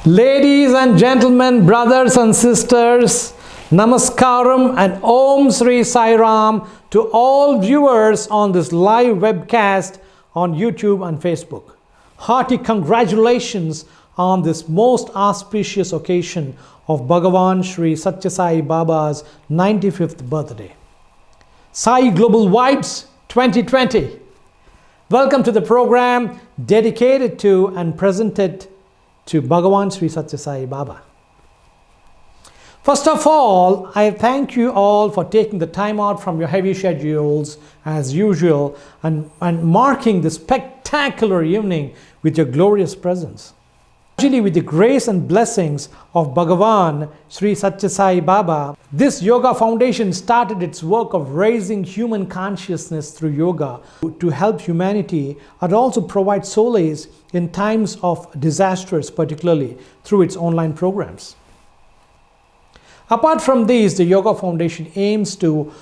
Ladies and gentlemen, brothers and sisters, Namaskaram and Om Sri Sai Ram to all viewers on this live webcast on YouTube and Facebook. Hearty congratulations on this most auspicious occasion of Bhagavan Sri Satya Sai Baba's 95th birthday. Sai Global Vibes 2020. Welcome to the program dedicated to and presented to Bhagavan Sri Satya Sai Baba. First of all, I thank you all for taking the time out from your heavy schedules as usual and marking this spectacular evening with your glorious presence. Actually, with the grace and blessings of Bhagavan Sri Satya Sai Baba, this Yoga Foundation started its work of raising human consciousness through yoga to help humanity and also provide solace in times of disasters, particularly through its online programs. Apart from these, the Yoga Foundation aims to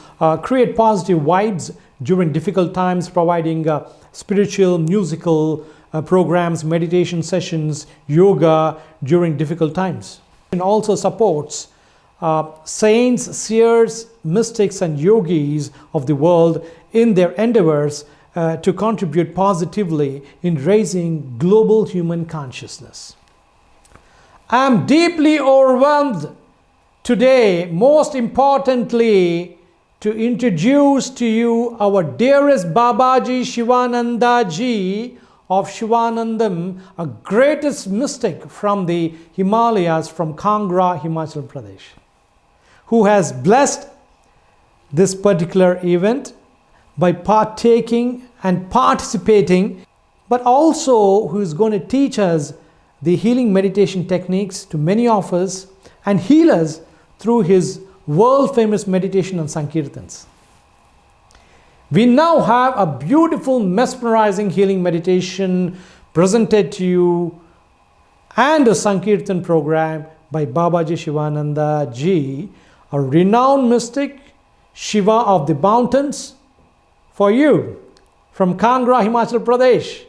create positive vibes during difficult times, providing spiritual, musical programs, meditation sessions, yoga during difficult times. And also supports saints, seers, mystics and yogis of the world in their endeavors to contribute positively in raising global human consciousness. I am deeply overwhelmed today, most importantly, to introduce to you our dearest Babaji Shivananda Ji of Shivanandam, a greatest mystic from the Himalayas, from Kangra, Himachal Pradesh, who has blessed this particular event by partaking and participating, but also who is going to teach us the healing meditation techniques to many of us and heal us through his world-famous meditation on Sankirtans. We now have a beautiful, mesmerizing healing meditation presented to you and a Sankirtan program by Babaji Shivananda Ji, a renowned mystic, Shiva of the mountains, for you from Kangra, Himachal Pradesh.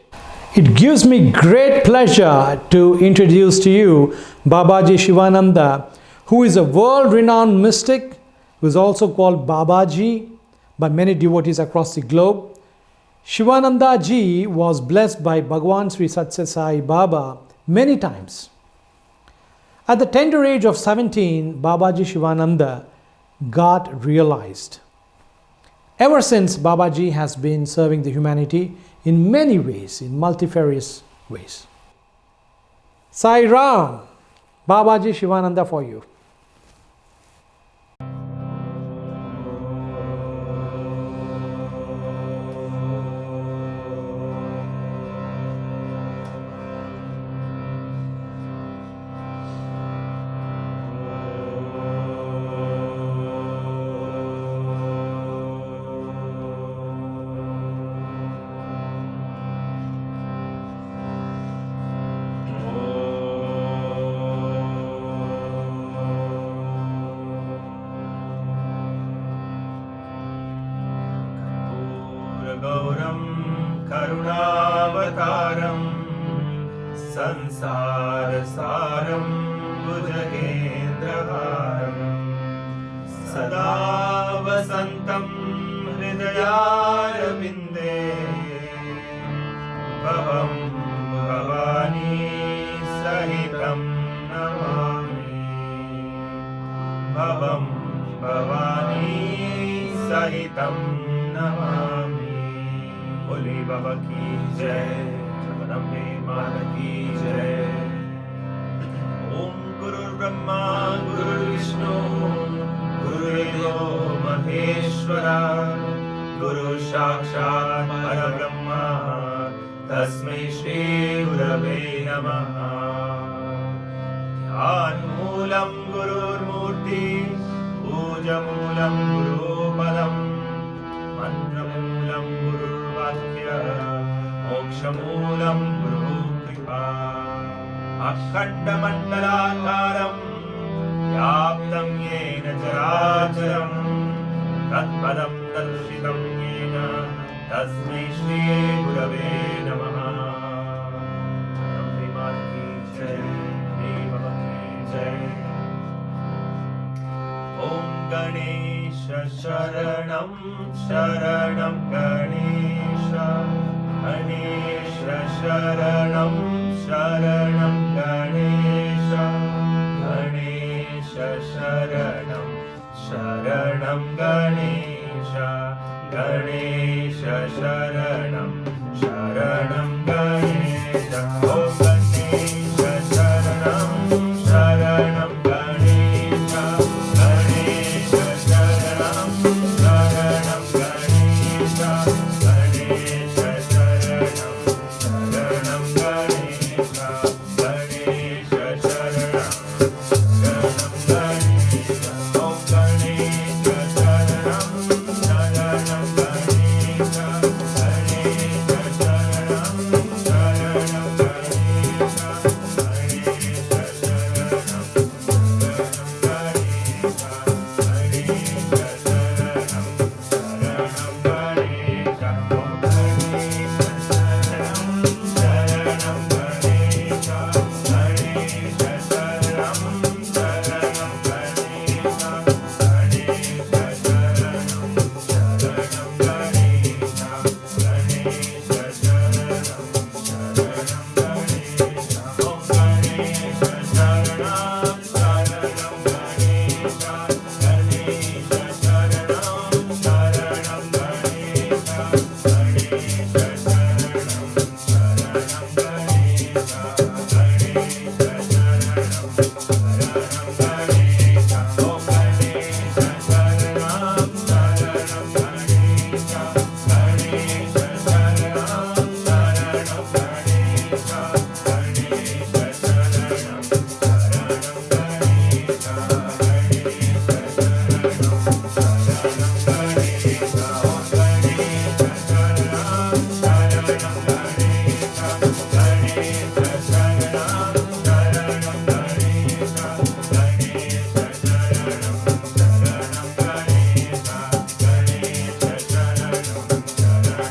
It gives me great pleasure to introduce to you Babaji Shivananda, who is a world-renowned mystic, who is also called Babaji by many devotees across the globe. Shivananda Ji was blessed by Bhagavan Sri Satya Sai Baba many times. At the tender age of 17, Babaji Shivananda got realized. Ever since, Babaji has been serving the humanity in many ways, in multifarious ways. Sai Ram, Babaji Shivananda for you. गौरं करुणावतारं संसारसारं भुजगेन्द्रहारं सदा वसन्तं हृदयारविन्दे भवं भवानी सहितं नमामि भवं भवानी सहितं नमामि। भोले बाबा की जय, जगदम्बे माता की जय। ओम गुरुर्ब्रह्मा गुरुर्विष्णु गुरुर्देवो महेश्वरा गुरु साक्षात् परब्रह्मा तस्मै श्री गुरवे नमः। ध्यानमूलं गुरुर्मूर्ति पूजमूलं गुरुपदम् मन्त्रमूलं गुरुर्वाक्य मोक्षमूलं गुरुकृपा। अखण्डमण्डलाकारं व्याप्तं येन चराचरं तत्पदं दर्शितं येन तस्मै श्री गुरवे नमः। जय गणेश शरणं शरणं गणेश गणेश शरणं शरणं गणेश गणेश शरणं शरणं गणेश गणेश शरणं शरणं गणेश ॐ गणेश शरणं शरणं गणेश गणेश शरणं शरणं गणेश गणेश शरणं शरणं गणेश गणेश शरणं शरणं गणेश ॐ गणेश शरणं शरणं गणेश गणेश शरणं शरणं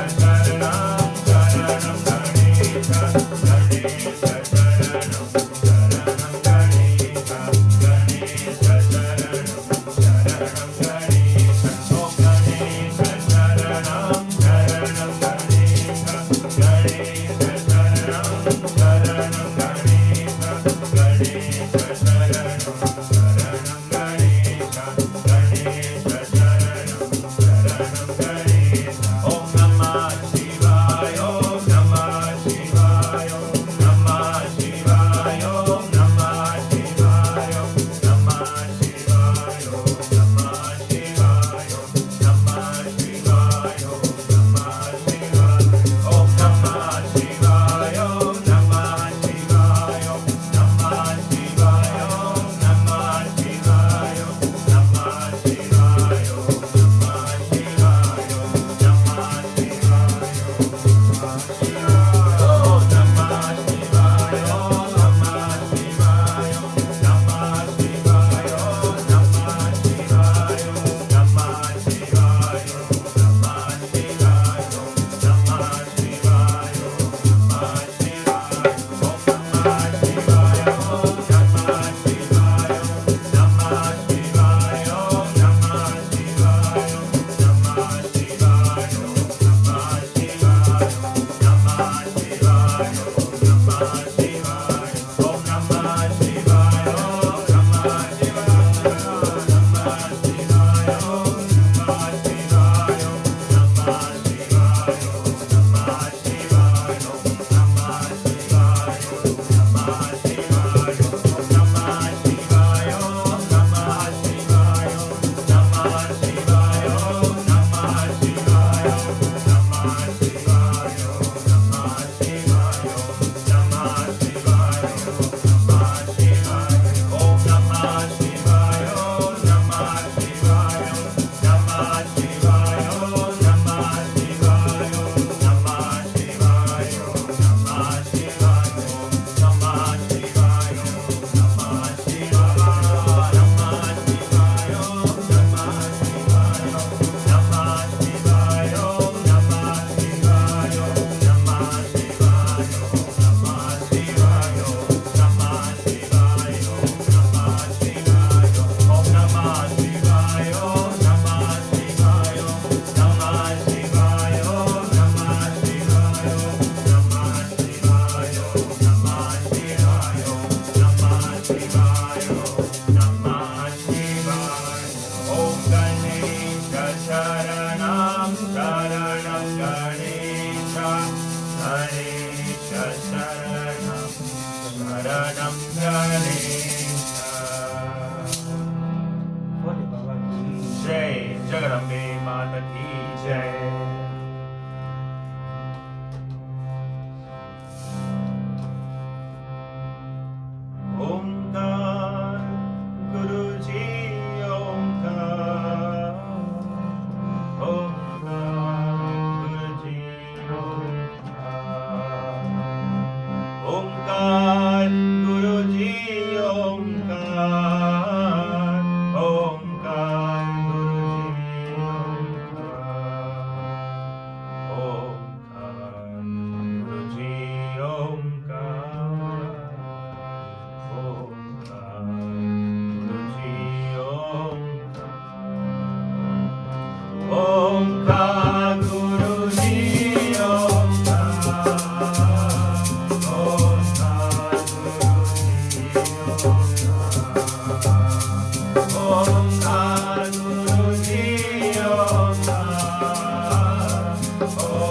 गणेश गणेश शरणं Sharanam Ganesha. Bole Baba ki Jai Jagadambe Mata ki Jai. Omkar Guruji Omkar. Omkar Guruji Omkar. Omkar Guruji Omkar. Omkar Guruji Omkar. Omkar Guruji Omkar. Omkar Guruji Omkar. Omkar Guruji Omkar. Omkar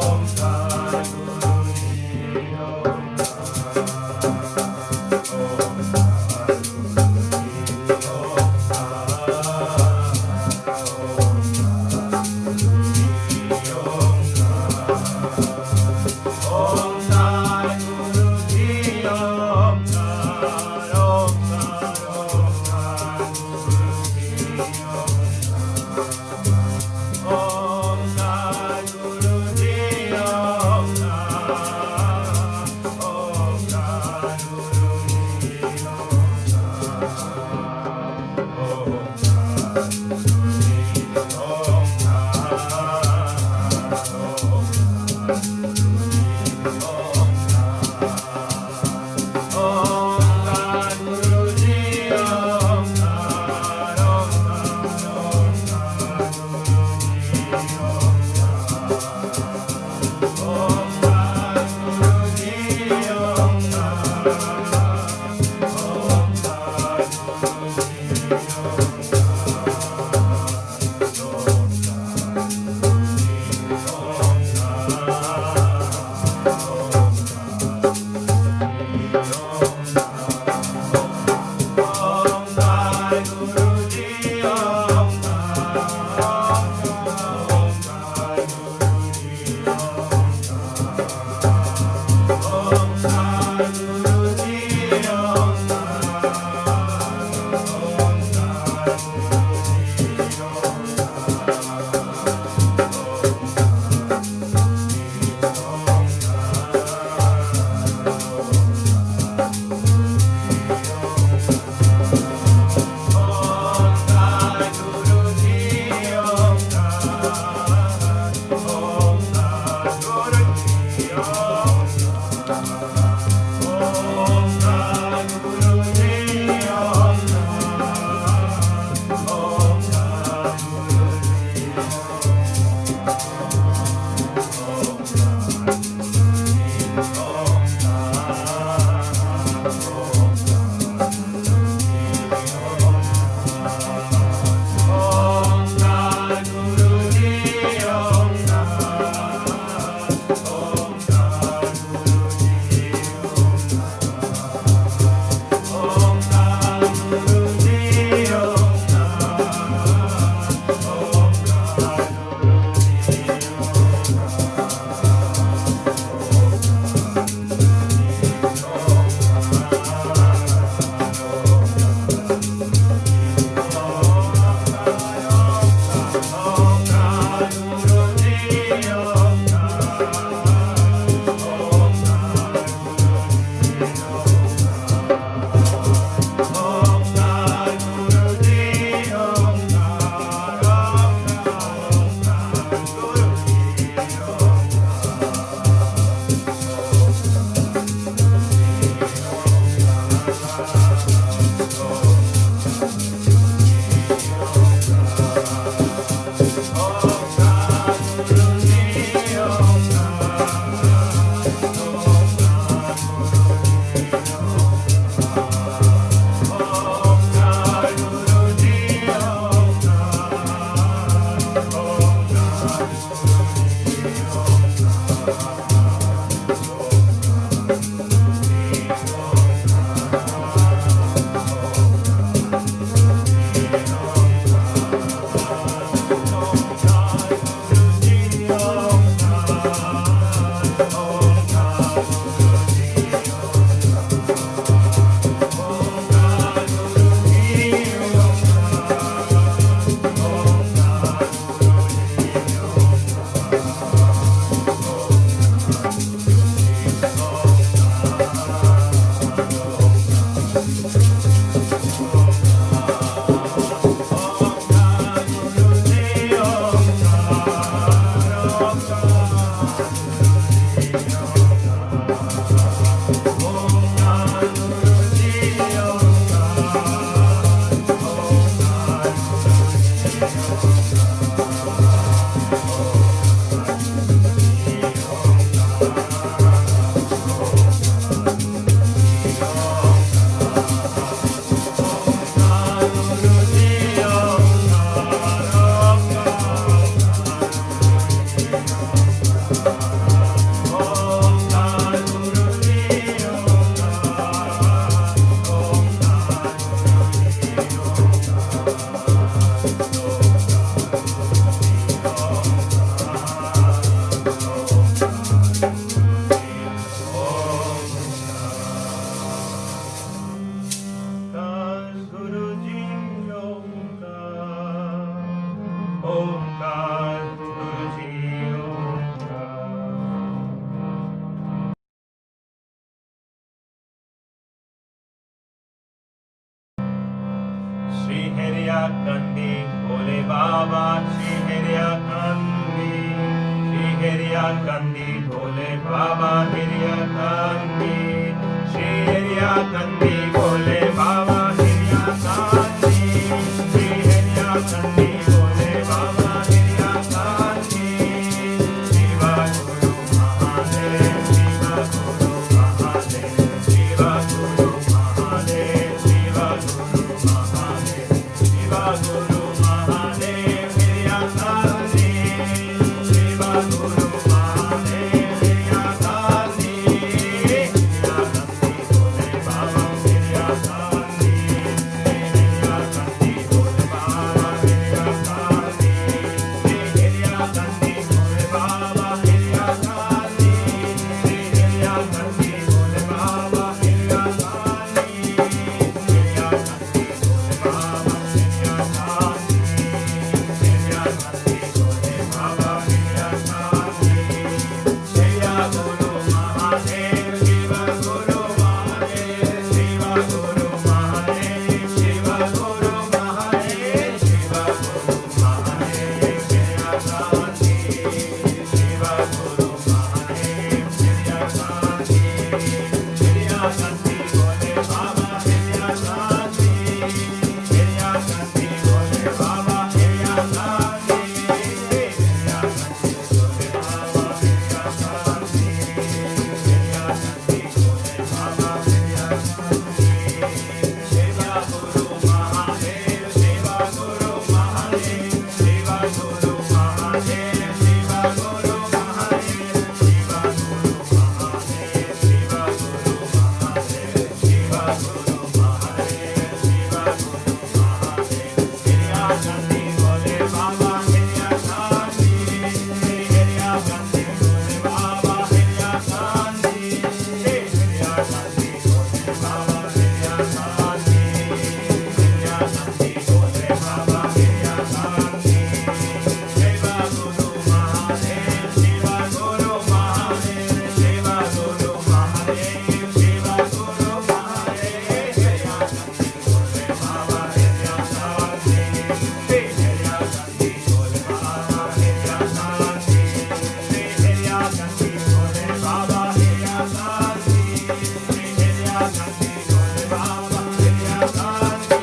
Guruji Omkar. Om Guruji Kandi, Bole Baba, Shri Hiriya Kandi, Shri Hiriya Kandi, Bole Baba, Hiriya Kandi, Shri Hiriya Kandi, Bole Baba, Hiriya Kandi, Shri Hiriya Kandi, Bole Baba, Hiriya Kandi, Shiva Guru Mahadev, Shiva Guru Mahadev, Shiva Guru Mahadev, Shiva Guru Mahadev, Shiva Guru Mahadev, Hiriya Kandi, Shiva Guru Mahadev, Hiriya Kandi, Hiriya Kandi Bole Baba, Hiriya Kandi, Hiriya Kandi Bole Baba, Hiriya Kandi, Hiriya Kandi Bole Baba, Hiriya Kandi, Hiriya Kandi Bole Baba, Hiriya Kandi, Hiriya Kandi Bole Baba, Hiriya Kandi, Hiriya Kandi Bole Baba, Hiriya Kandi, Shiva Guru Mahadev, Shiva Guru Mahadev, Shiva Guru Mahadev, Shiva Guru Mahadev, Shiva Guru Mahadev, Hiriya Kandi, Shiva Guru Mahadev, Hiriya Kandi, Hiriya Kandi Bole Baba, Hiriya Kandi, Hiriya Kandi Bole Baba, Hiriya Kandi, Hiriya Kandi Bole Baba, Hiriya Kandi, Hiriya Kandi Bole Baba, Hiriya Kandi, Shiva Guru Mahadev, Shiva Guru Mahadev, Shiva Guru Mahadev, Shiva Guru Mahadev, Shiva Guru Mahadev, Shiva Guru Mahadev, Shiva Guru Mahadev, Shiva Guru Mahadev, Hiriya Kandi Bole Baba, Hiriya Kandi, Hiriya Kandi Bole Baba, Hiriya Kandi, Hiriya Kandi Bole Baba, Hiriya Kandi, Hiriya Kandi Bole Baba, Hiriya Kandi, Shiva Guru Mahadev, Shiva Guru Mahadev, Shiva Guru Mahadev, Shiva Guru Mahadev, Hiriya Kandi Bole Baba, Hiriya Kandi, Hiriya Kandi Bole Baba, Hiriya Kandi, Hiriya Kandi Bole Baba, Hiriya Kandi, Hiriya Kandi Bole Baba, Hiriya Kandi,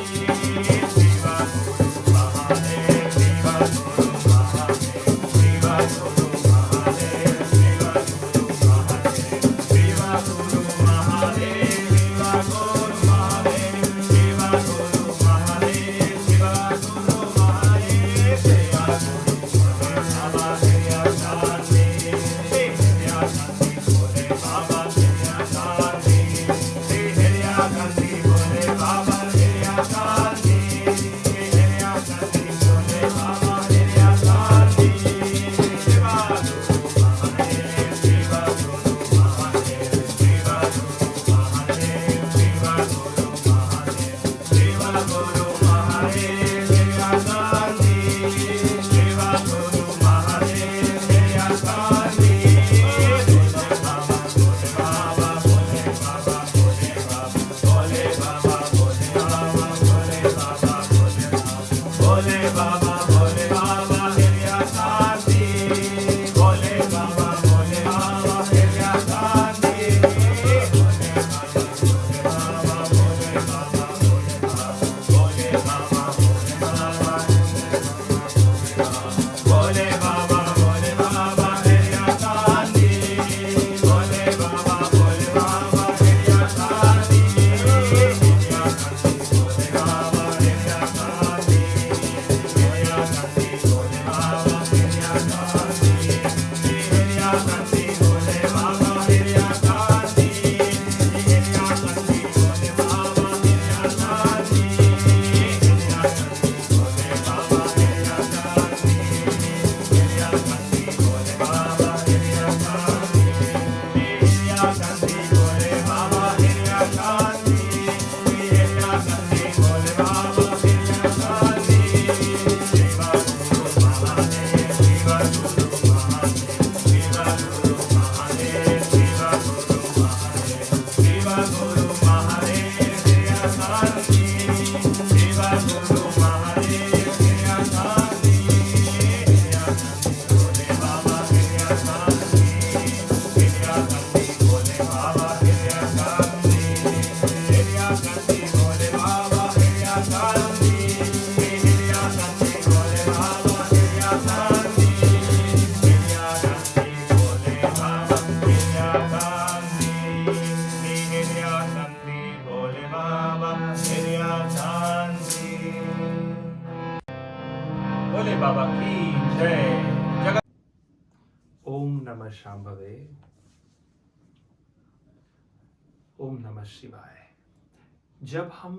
Shiva Guru Mahadev, Shiva Guru Mahadev, Shiva Guru Mahadev, Shiva Guru Mahadev, Shiva Guru Mahadev, Shiva Guru Mahadev, Shiva Guru Mahadev, Shiva Guru Mahadev, Shiva Guru Bole Baba, Hiriya Kandi, Hiriya Kandi Bole Baba, Hiriya Kandi, Hiriya निर्याचांसी बोले बाबा की जय। जगत ओम नमः शांभवे। ओम नमः शिवाय। जब हम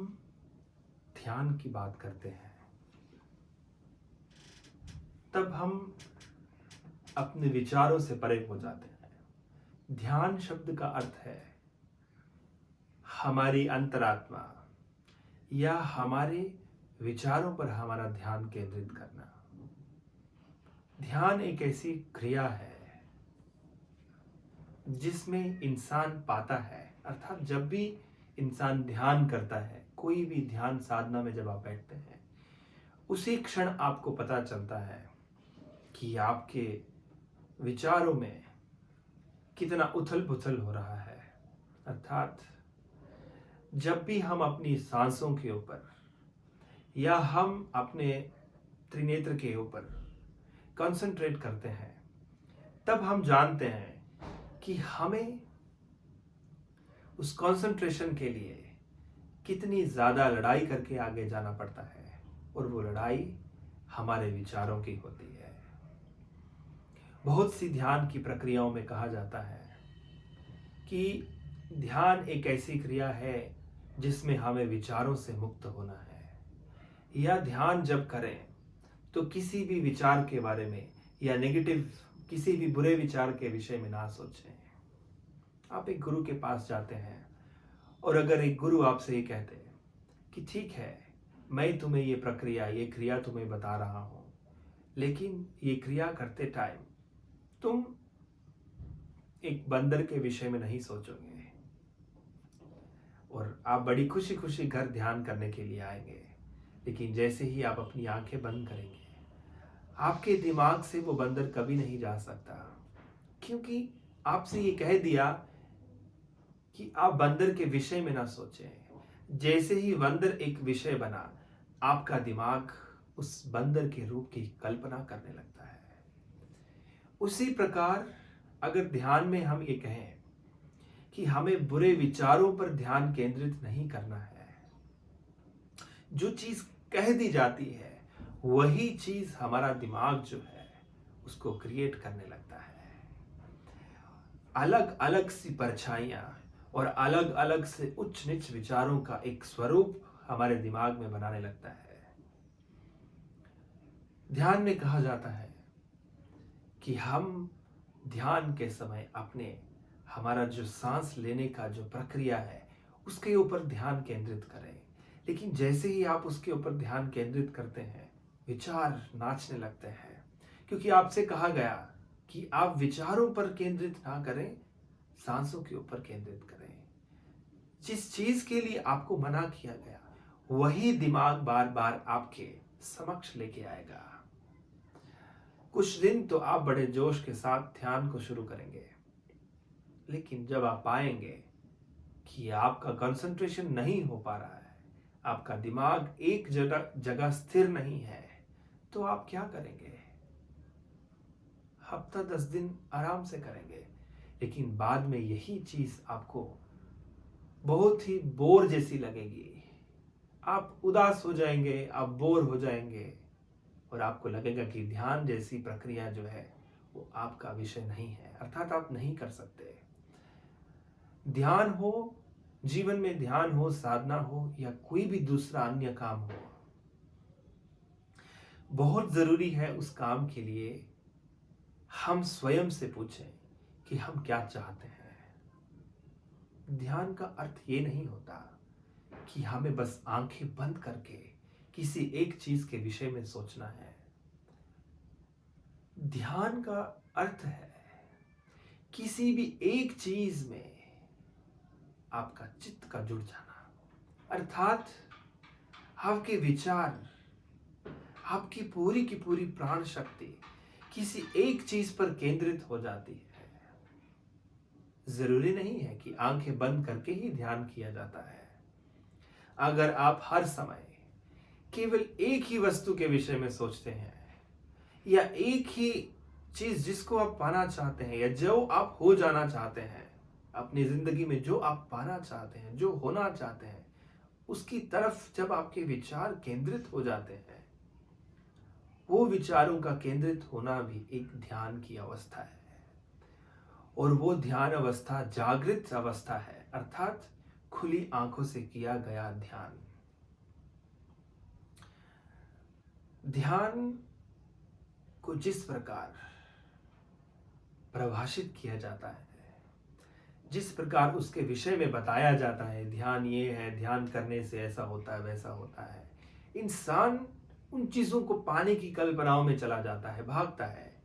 ध्यान की बात करते हैं तब हम अपने विचारों से परे हो जाते हैं। ध्यान शब्द का अर्थ है हमारी अंतरात्मा या हमारे विचारों पर हमारा ध्यान केंद्रित करना। ध्यान एक ऐसी क्रिया है जिसमें इंसान पाता है, अर्थात जब भी इंसान ध्यान करता है, कोई भी ध्यान साधना में जब आप बैठते हैं, उसी क्षण आपको पता चलता है कि आपके विचारों में कितना उथल पुथल हो रहा है। अर्थात जब भी हम अपनी सांसों के ऊपर या हम अपने त्रिनेत्र के ऊपर कंसंट्रेट करते हैं, तब हम जानते हैं कि हमें उस कंसंट्रेशन के लिए कितनी ज़्यादा लड़ाई करके आगे जाना पड़ता है, और वो लड़ाई हमारे विचारों की होती है। बहुत सी ध्यान की प्रक्रियाओं में कहा जाता है कि ध्यान एक ऐसी क्रिया है जिसमें हमें विचारों से मुक्त होना है। या ध्यान जब करें तो किसी भी विचार के बारे में या नेगेटिव किसी भी बुरे विचार के विषय में ना सोचें। आप एक गुरु के पास जाते हैं और अगर एक गुरु आपसे ये कहते हैं कि ठीक है, मैं तुम्हें ये प्रक्रिया ये क्रिया तुम्हें बता रहा हूँ, लेकिन ये क्रिया करते टाइम तुम एक बंदर के विषय में नहीं सोचोगे और आप बड़ी खुशी खुशी घर ध्यान करने के लिए आएंगे, लेकिन जैसे ही आप अपनी आंखें बंद करेंगे, आपके दिमाग से वो बंदर कभी नहीं जा सकता, क्योंकि आपसे ये कह दिया कि आप बंदर के विषय में ना सोचें। जैसे ही बंदर एक विषय बना, आपका दिमाग उस बंदर के रूप की कल्पना करने लगता है। उसी प्रकार अगर ध्यान में हम ये कहें कि हमें बुरे विचारों पर ध्यान केंद्रित नहीं करना है, जो चीज कह दी जाती है वही चीज हमारा दिमाग जो है उसको क्रिएट करने लगता है। अलग अलग सी परछाइयां और अलग अलग से उच्च नीच विचारों का एक स्वरूप हमारे दिमाग में बनाने लगता है। ध्यान में कहा जाता है कि हम ध्यान के समय अपने हमारा जो सांस लेने का जो प्रक्रिया है उसके ऊपर ध्यान केंद्रित करें, लेकिन जैसे ही आप उसके ऊपर ध्यान केंद्रित करते हैं, विचार नाचने लगते हैं, क्योंकि आपसे कहा गया कि आप विचारों पर केंद्रित ना करें, सांसों के ऊपर केंद्रित करें। जिस चीज के लिए आपको मना किया गया वही दिमाग बार बार आपके समक्ष लेके आएगा। कुछ दिन तो आप बड़े जोश के साथ ध्यान को शुरू करेंगे, लेकिन जब आप पाएंगे कि आपका कंसंट्रेशन नहीं हो पा रहा है, आपका दिमाग एक जगह स्थिर नहीं है, तो आप क्या करेंगे? हफ्ता 10 दिन आराम से करेंगे, लेकिन बाद में यही चीज आपको बहुत ही बोर जैसी लगेगी। आप उदास हो जाएंगे, आप बोर हो जाएंगे और आपको लगेगा कि ध्यान जैसी प्रक्रिया जो है वो आपका विषय नहीं है, अर्थात आप नहीं कर सकते। ध्यान हो, जीवन में ध्यान हो, साधना हो या कोई भी दूसरा अन्य काम हो, बहुत जरूरी है उस काम के लिए हम स्वयं से पूछें कि हम क्या चाहते हैं। ध्यान का अर्थ ये नहीं होता कि हमें बस आंखें बंद करके किसी एक चीज के विषय में सोचना है। ध्यान का अर्थ है किसी भी एक चीज में आपका चित्त का जुड़ जाना, अर्थात आपके विचार, आपकी पूरी की पूरी प्राण शक्ति किसी एक चीज पर केंद्रित हो जाती है। जरूरी नहीं है कि आंखें बंद करके ही ध्यान किया जाता है। अगर आप हर समय केवल एक ही वस्तु के विषय में सोचते हैं या एक ही चीज जिसको आप पाना चाहते हैं या जो आप हो जाना चाहते हैं, अपनी जिंदगी में जो आप पाना चाहते हैं, जो होना चाहते हैं, उसकी तरफ जब आपके विचार केंद्रित हो जाते हैं, वो विचारों का केंद्रित होना भी एक ध्यान की अवस्था है। और वो ध्यान अवस्था जागृत अवस्था है, अर्थात खुली आंखों से किया गया ध्यान। ध्यान को जिस प्रकार परिभाषित किया जाता है, जिस प्रकार उसके विषय में बताया जाता है, ध्यान ये है, ध्यान करने से ऐसा होता है, वैसा होता है, इंसान उन चीजों को पाने की कल्पनाओं में चला जाता है, भागता है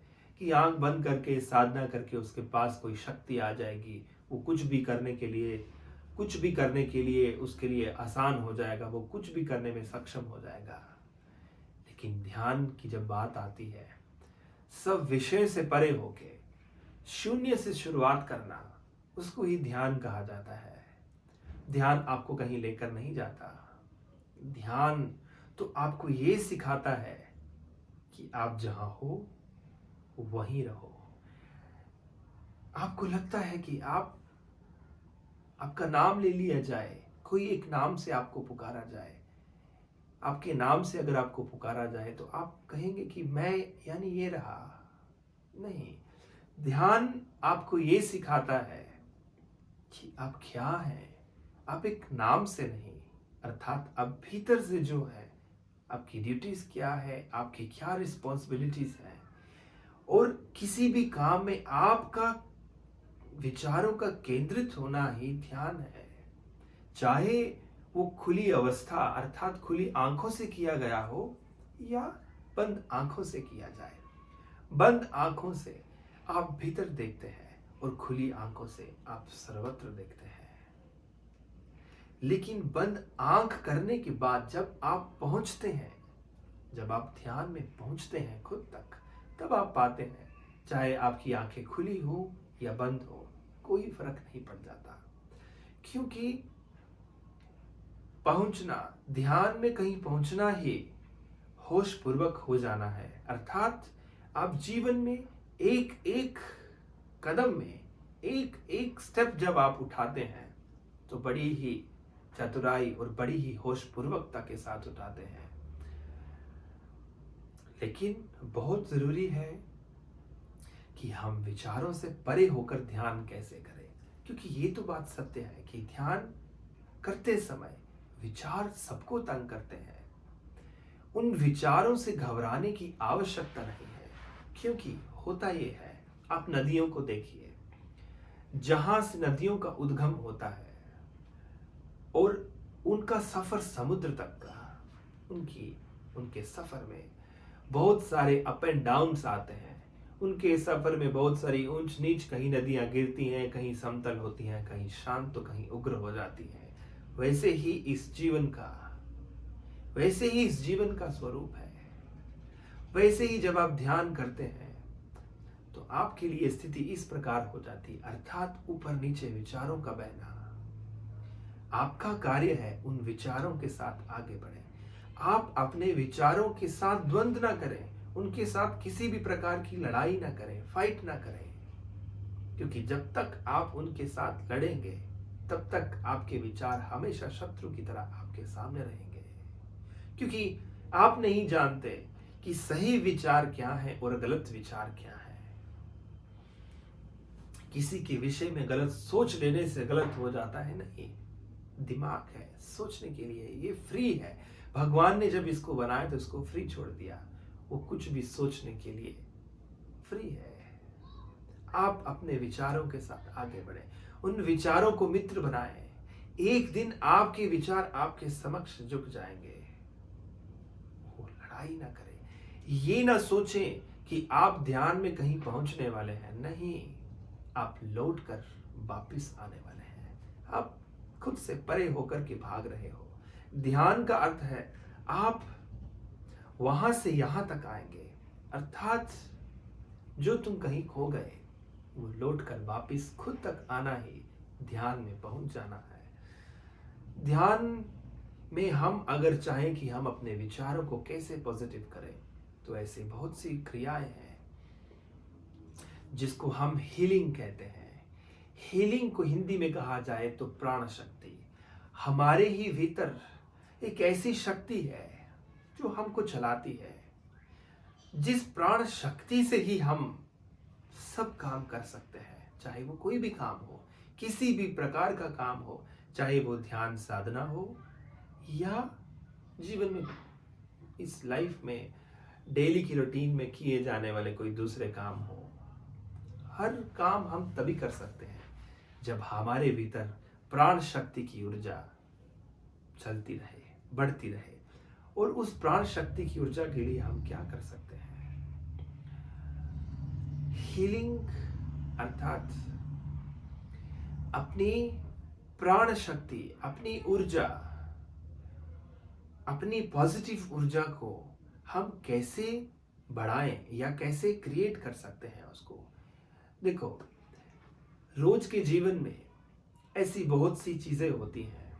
कि आंख बंद करके साधना करके उसके पास कोई शक्ति आ जाएगी, वो कुछ भी करने के लिए उसके लिए आसान हो जाएगा, वो कुछ भी करने में सक्षम हो जाएगा। लेकिन ध्यान की जब बात आती है, सब विषय से परे होके शून्य से शुरुआत करना, उसको ही ध्यान कहा जाता है। ध्यान आपको कहीं लेकर नहीं जाता। ध्यान तो आपको ये सिखाता है कि आप जहां हो वहीं रहो। आपको लगता है कि आपका नाम ले लिया जाए, कोई एक नाम से आपको पुकारा जाए, आपके नाम से अगर आपको पुकारा जाए तो आप कहेंगे कि मैं यानी ये रहा। नहीं, ध्यान आपको ये सिखाता है कि आप क्या हैं। आप एक नाम से नहीं, अर्थात आप भीतर से जो है, आपकी ड्यूटीज क्या है, आपकी क्या रिस्पॉन्सिबिलिटीज हैं, और किसी भी काम में आपका विचारों का केंद्रित होना ही ध्यान है। चाहे वो खुली अवस्था अर्थात खुली आंखों से किया गया हो या बंद आंखों से किया जाए। बंद आंखों से आप भीतर देखते हैं और खुली आंखों से आप सर्वत्र देखते हैं। लेकिन बंद आंख करने के बाद जब आप पहुंचते हैं, जब आप ध्यान में पहुंचते हैं खुद तक, तब आप पाते हैं चाहे आपकी आंखें खुली हो या बंद हो, कोई फर्क नहीं पड़ जाता। क्योंकि पहुंचना, ध्यान में कहीं पहुंचना ही होश पूर्वक हो जाना है। अर्थात आप जीवन में एक एक कदम में एक एक स्टेप जब आप उठाते हैं तो बड़ी ही चतुराई और बड़ी ही होश पूर्वकता के साथ उठाते हैं। लेकिन बहुत जरूरी है कि हम विचारों से परे होकर ध्यान कैसे करें, क्योंकि ये तो बात सत्य है कि ध्यान करते समय विचार सबको तंग करते हैं। उन विचारों से घबराने की आवश्यकता नहीं है, क्योंकि होता ये है, आप नदियों को देखिए, जहां से नदियों का उद्गम होता है और उनका सफर समुद्र तक का, उनके सफर में बहुत सारे अप एंड डाउन्स आते हैं। उनके सफर में बहुत सारी ऊंच नीच, कहीं नदियां गिरती हैं, कहीं समतल होती हैं, कहीं शांत तो कहीं उग्र हो जाती हैं। वैसे ही इस जीवन का स्वरूप है। वैसे ही जब आप ध्यान करते हैं तो आपके लिए स्थिति इस प्रकार हो जाती, अर्थात ऊपर नीचे विचारों का बहना। आपका कार्य है उन विचारों के साथ आगे बढ़े। आप अपने विचारों के साथ द्वंद्व ना करें, उनके साथ किसी भी प्रकार की लड़ाई ना करें, फाइट ना करें, क्योंकि जब तक आप उनके साथ लड़ेंगे तब तक आपके विचार हमेशा शत्रु की तरह आपके सामने रहेंगे। क्योंकि आप नहीं जानते कि सही विचार क्या है और गलत विचार क्या है। किसी के विषय में गलत सोच लेने से गलत हो जाता है नहीं, दिमाग है सोचने के लिए, ये फ्री है। भगवान ने जब इसको बनाया तो इसको फ्री छोड़ दिया, वो कुछ भी सोचने के लिए फ्री है। आप अपने विचारों के साथ आगे बढ़े, उन विचारों को मित्र बनाएं। एक दिन आपके विचार आपके समक्ष झुक जाएंगे। वो लड़ाई ना करें, ये ना सोचें कि आप ध्यान में कहीं पहुंचने वाले हैं, नहीं, आप लौट कर वापिस आने वाले हैं। आप खुद से परे होकर के भाग रहे हो। ध्यान का अर्थ है आप वहां से यहां तक आएंगे, अर्थात जो तुम कहीं खो गए वो लौट कर वापिस खुद तक आना ही ध्यान में पहुंच जाना है। ध्यान में हम अगर चाहें कि हम अपने विचारों को कैसे पॉजिटिव करें, तो ऐसे बहुत सी क्रियाएं हैं जिसको हम हीलिंग कहते हैं। हीलिंग को हिंदी में कहा जाए तो प्राण शक्ति। हमारे ही भीतर एक ऐसी शक्ति है जो हमको चलाती है, जिस प्राण शक्ति से ही हम सब काम कर सकते हैं, चाहे वो कोई भी काम हो, किसी भी प्रकार का काम हो, चाहे वो ध्यान साधना हो या जीवन में इस लाइफ में डेली की रूटीन में किए जाने वाले कोई दूसरे काम हो। हर काम हम तभी कर सकते हैं जब हमारे भीतर प्राण शक्ति की ऊर्जा चलती रहे, बढ़ती रहे। और उस प्राण शक्ति की ऊर्जा के लिए हम क्या कर सकते हैं? हीलिंग अर्थात अपनी प्राण शक्ति, अपनी ऊर्जा, अपनी पॉजिटिव ऊर्जा को हम कैसे बढ़ाएं या कैसे क्रिएट कर सकते हैं उसको। देखो, रोज के जीवन में ऐसी बहुत सी चीजें होती हैं,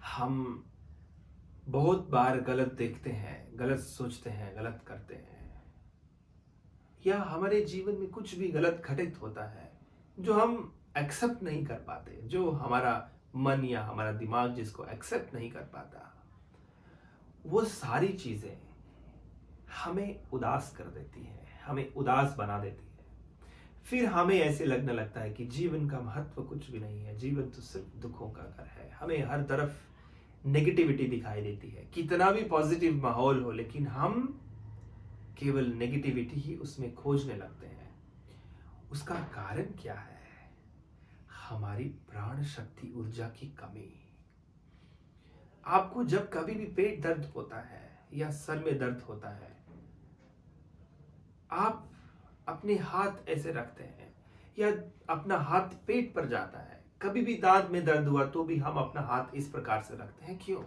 हम बहुत बार गलत देखते हैं, गलत सोचते हैं, गलत करते हैं, या हमारे जीवन में कुछ भी गलत घटित होता है जो हम एक्सेप्ट नहीं कर पाते, जो हमारा मन या हमारा दिमाग जिसको एक्सेप्ट नहीं कर पाता। वो सारी चीजें हमें उदास कर देती है, हमें उदास बना देती है। फिर हमें ऐसे लगने लगता है कि जीवन का महत्व कुछ भी नहीं है, जीवन तो सिर्फ दुखों का घर है। हमें हर तरफ नेगेटिविटी दिखाई देती है, कितना भी पॉजिटिव माहौल हो, लेकिन हम केवल नेगेटिविटी ही उसमें खोजने लगते हैं। उसका कारण क्या है? हमारी प्राण शक्ति ऊर्जा की कमी। आपको जब कभी भी पेट दर्द होता है या सर में दर्द होता है, आप अपने हाथ ऐसे रखते हैं या अपना हाथ पेट पर जाता है। कभी भी दांत में दर्द हुआ तो भी हम अपना हाथ इस प्रकार से रखते हैं, क्यों?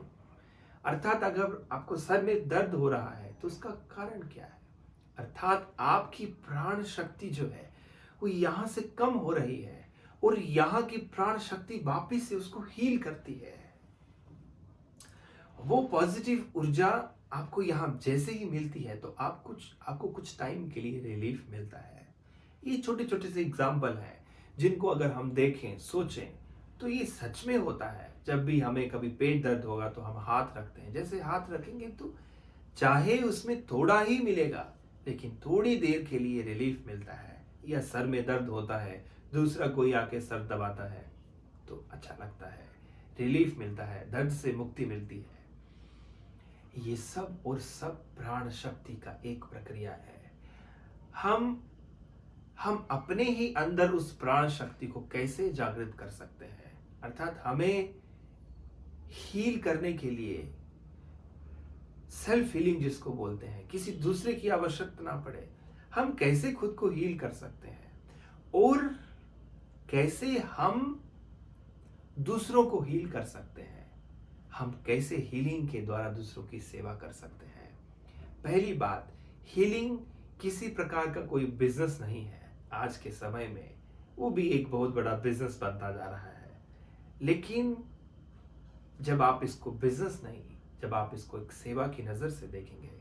अर्थात अगर आपको सर में दर्द हो रहा है तो उसका कारण क्या है? अर्थात आपकी प्राण शक्ति जो है वो यहां से कम हो रही है और यहां की प्राण शक्ति वापिस से उसको हील करती है। वो पॉजिटिव ऊर्जा आपको यहां जैसे ही मिलती है तो आपको कुछ टाइम के लिए रिलीफ मिलता है। ये छोटे छोटे से एग्जाम्पल हैं जिनको अगर हम देखें, सोचें तो ये सच में होता है। जब भी हमें कभी पेट दर्द होगा तो हम हाथ रखते हैं, जैसे हाथ रखेंगे तो चाहे उसमें थोड़ा ही मिलेगा लेकिन थोड़ी देर के लिए रिलीफ मिलता है। या सर में दर्द होता है, दूसरा कोई आके सर दबाता है तो अच्छा लगता है, रिलीफ मिलता है, दर्द से मुक्ति मिलती है। ये सब और सब प्राण शक्ति का एक प्रक्रिया है। हम अपने ही अंदर उस प्राण शक्ति को कैसे जागृत कर सकते हैं? अर्थात हमें हील करने के लिए सेल्फ हीलिंग जिसको बोलते हैं, किसी दूसरे की आवश्यकता ना पड़े, हम कैसे खुद को हील कर सकते हैं और कैसे हम दूसरों को हील कर सकते हैं, हम कैसे हीलिंग के द्वारा दूसरों की सेवा कर सकते हैं। पहली बात, हीलिंग किसी प्रकार का कोई बिजनेस नहीं है। आज के समय में वो भी एक बहुत बड़ा बिजनेस बनता जा रहा है, लेकिन जब आप इसको बिजनेस नहीं, जब आप इसको एक सेवा की नजर से देखेंगे,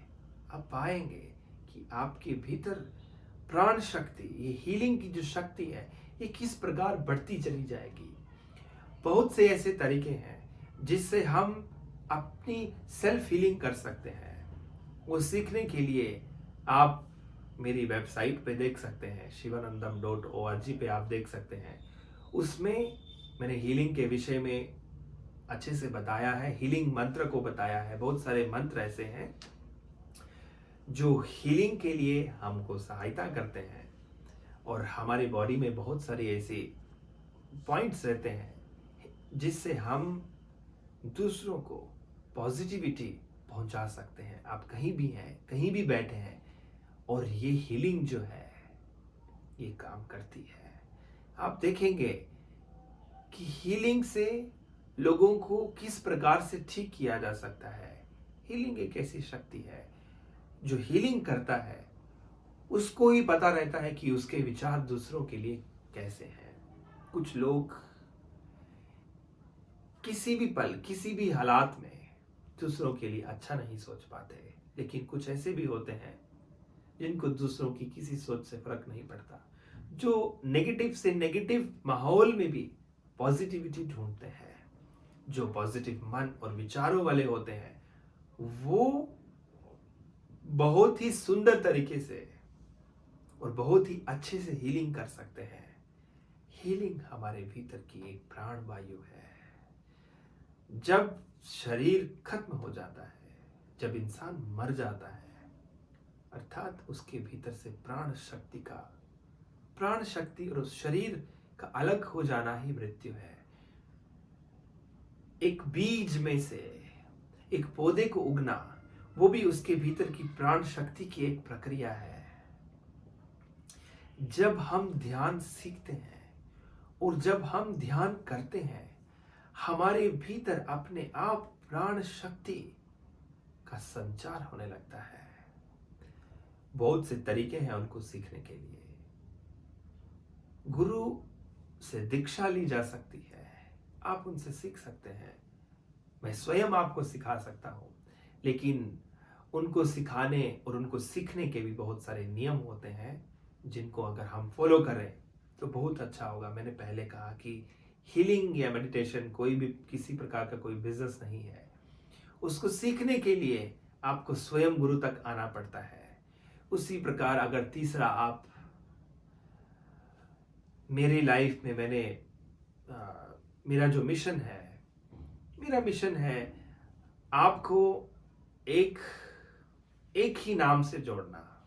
आप पाएंगे कि आपके भीतर प्राण शक्ति, ये हीलिंग की जो शक्ति है, ये किस प्रकार बढ़ती चली जाएगी। बहुत से ऐसे तरीके हैं जिससे हम अपनी सेल्फ हीलिंग कर सकते हैं। वो सीखने के लिए आप मेरी वेबसाइट पे देख सकते हैं, shivanandam.org पे आप देख सकते हैं। उसमें मैंने हीलिंग के विषय में अच्छे से बताया है, हीलिंग मंत्र को बताया है। बहुत सारे मंत्र ऐसे हैं जो हीलिंग के लिए हमको सहायता करते हैं और हमारी बॉडी में बहुत सारे ऐसे पॉइंट्स रहते हैं जिससे हम दूसरों को पॉजिटिविटी पहुंचा सकते हैं। आप कहीं भी हैं, कहीं भी बैठे हैं, और ये हीलिंग जो है ये काम करती है। आप देखेंगे कि हीलिंग से लोगों को किस प्रकार से ठीक किया जा सकता है। हीलिंग एक ऐसी शक्ति है जो हीलिंग करता है, उसको ही पता रहता है कि उसके विचार दूसरों के लिए कैसे हैं। कुछ लोग किसी भी पल, किसी भी हालात में दूसरों के लिए अच्छा नहीं सोच पाते, लेकिन कुछ ऐसे भी होते हैं जिनको दूसरों की किसी सोच से फर्क नहीं पड़ता, जो नेगेटिव से नेगेटिव माहौल में भी पॉजिटिविटी ढूंढते हैं। जो पॉजिटिव मन और विचारों वाले होते हैं वो बहुत ही सुंदर तरीके से और बहुत ही अच्छे से हीलिंग कर सकते हैं। हीलिंग हमारे भीतर की एक प्राण वायु है। जब शरीर खत्म हो जाता है, जब इंसान मर जाता है, अर्थात उसके भीतर से प्राण शक्ति और उस शरीर का अलग हो जाना ही मृत्यु है। एक बीज में से एक पौधे को उगना, वो भी उसके भीतर की प्राण शक्ति की एक प्रक्रिया है। जब हम ध्यान सीखते हैं और जब हम ध्यान करते हैं, हमारे भीतर अपने आप प्राण शक्ति का संचार होने लगता है। बहुत से तरीके हैं उनको सीखने के लिए। गुरु से दीक्षा ली जा सकती है, आप उनसे सीख सकते हैं। मैं स्वयं आपको सिखा सकता हूं, लेकिन उनको सिखाने और उनको सीखने के भी बहुत सारे नियम होते हैं जिनको अगर हम फॉलो करें तो बहुत अच्छा होगा। मैंने पहले कहा कि हीलिंग या मेडिटेशन कोई भी किसी प्रकार का कोई बिजनेस नहीं है। उसको सीखने के लिए आपको स्वयं गुरु तक आना पड़ता है। उसी प्रकार अगर तीसरा, आप मेरी लाइफ में मेरा जो मिशन है आपको एक ही नाम से जोड़ना।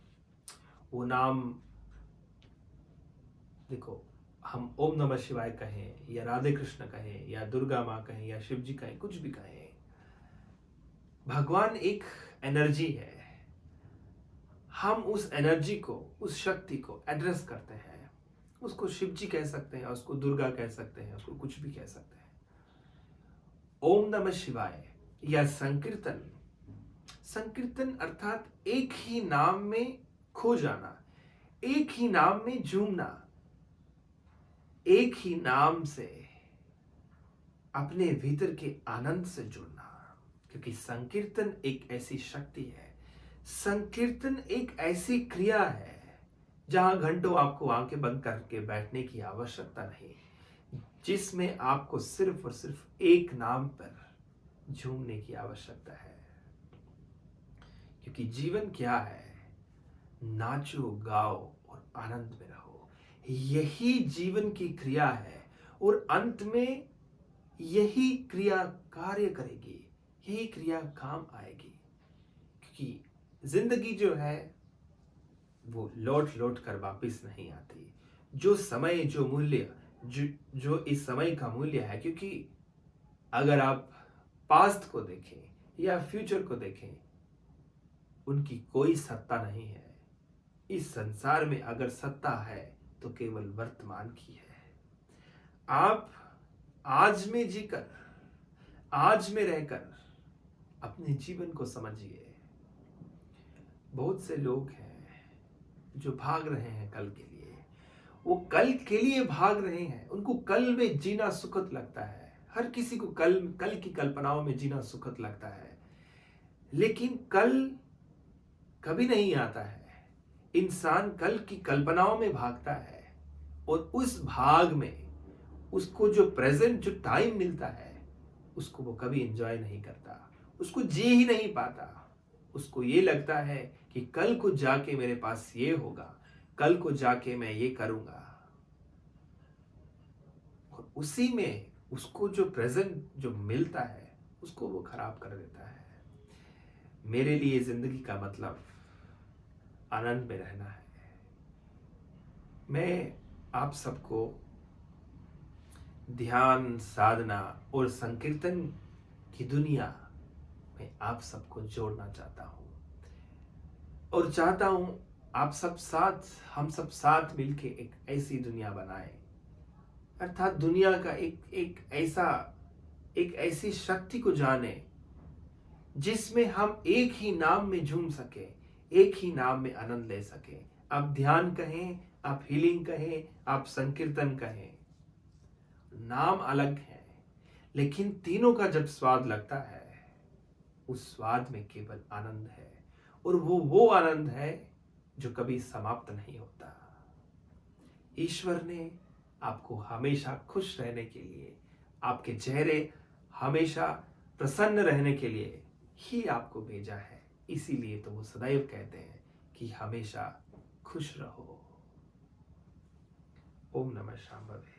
वो नाम देखो, हम ओम नमः शिवाय कहें या राधे कृष्ण कहें या दुर्गा माँ कहें या शिव जी कहें, कुछ भी कहें, भगवान एक एनर्जी है। हम उस एनर्जी को, उस शक्ति को एड्रेस करते हैं। उसको शिव जी कह सकते हैं, उसको दुर्गा कह सकते हैं, उसको कुछ भी कह सकते हैं। ओम नमः शिवाय या संकीर्तन अर्थात एक ही नाम में खो जाना, एक ही नाम में झूमना, एक ही नाम से अपने भीतर के आनंद से जुड़ना। क्योंकि संकीर्तन एक ऐसी शक्ति है, संकीर्तन एक ऐसी क्रिया है जहां घंटों आपको आंखें बंद करके बैठने की आवश्यकता नहीं, जिसमें आपको सिर्फ और सिर्फ एक नाम पर झूमने की आवश्यकता है। क्योंकि जीवन क्या है? नाचो, गाओ और आनंद में रहो। यही जीवन की क्रिया है और अंत में यही क्रिया कार्य करेगी, यही क्रिया काम आएगी। क्योंकि जिंदगी जो है वो लौट कर वापस नहीं आती। जो समय, जो मूल्य, जो इस समय का मूल्य है, क्योंकि अगर आप पास्ट को देखें या फ्यूचर को देखें, उनकी कोई सत्ता नहीं है। इस संसार में अगर सत्ता है तो केवल वर्तमान की है। आप आज में जीकर, आज में रहकर अपने जीवन को समझिए। बहुत से लोग हैं जो भाग रहे हैं कल के लिए। वो कल के लिए भाग रहे हैं, उनको कल में जीना सुखद लगता है। हर किसी को कल की कल्पनाओं में जीना सुखद लगता है, लेकिन कल कभी नहीं आता है। इंसान कल की कल्पनाओं में भागता है और उस भाग में उसको जो प्रेजेंट, जो टाइम मिलता है, उसको वो कभी एंजॉय नहीं करता, उसको जी ही नहीं पाता। उसको ये लगता है कि कल को जाके मेरे पास ये होगा, कल को जाके मैं ये करूंगा, और उसी में उसको जो प्रेजेंट जो मिलता है उसको वो खराब कर देता है। मेरे लिए जिंदगी का मतलब आनंद में रहना है। मैं आप सबको ध्यान, साधना और संकीर्तन की दुनिया में आप सबको जोड़ना चाहता हूं और चाहता हूं आप सब साथ, हम सब साथ मिलके एक ऐसी दुनिया बनाएं, अर्थात दुनिया का एक ऐसी शक्ति को जाने जिसमें हम एक ही नाम में झूम सके, एक ही नाम में आनंद ले सके। आप ध्यान कहें, आप हीलिंग कहें, आप संकीर्तन कहें, नाम अलग है, लेकिन तीनों का जब स्वाद लगता है, उस स्वाद में केवल आनंद है, और वो आनंद है जो कभी समाप्त नहीं होता। ईश्वर ने आपको हमेशा खुश रहने के लिए आपके चेहरे हमेशा प्रसन्न रहने के लिए ही आपको भेजा है। इसीलिए तो वो सदैव कहते हैं कि हमेशा खुश रहो। ओम नमः शांभवे।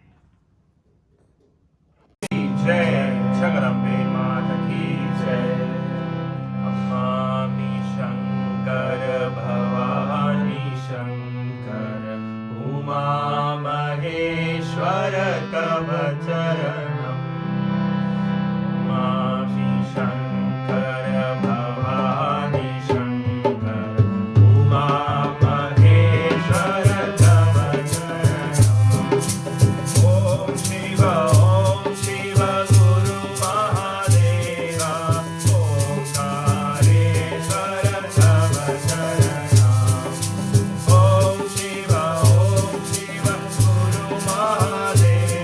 जय जगदम्बे माता की जय। नमामि शंकर भवानी शंकर उमा महेश्वर तव चरणम्। नमामि शंकर भवानी शंकर उमा महेश्वर तव चरणम्। ओम शिव गुरु महादेवा ओंकारेश्वर तव चरणम्। ओम शिव गुरु Mahadeva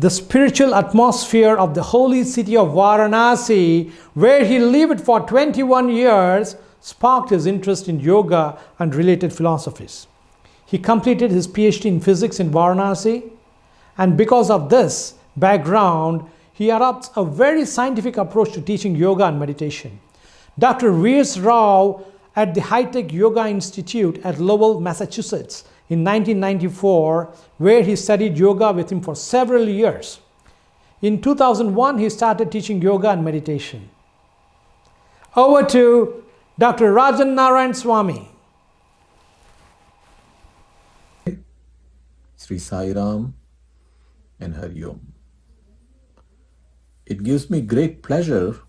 the spiritual atmosphere of the holy city of Varanasi, where he lived for 21 years, sparked his interest in yoga and related philosophies. He completed his PhD in physics in Varanasi, and because of this background, he adopts a very scientific approach to teaching yoga and meditation. Dr. V.S. Rao at the High Tech Yoga Institute at Lowell, Massachusetts in 1994, where he studied yoga with him for several years. In 2001, he started teaching yoga and meditation. Over to Dr. Rajan Narayan Swami. Sri Sai Ram and Hari Om. It gives me great pleasure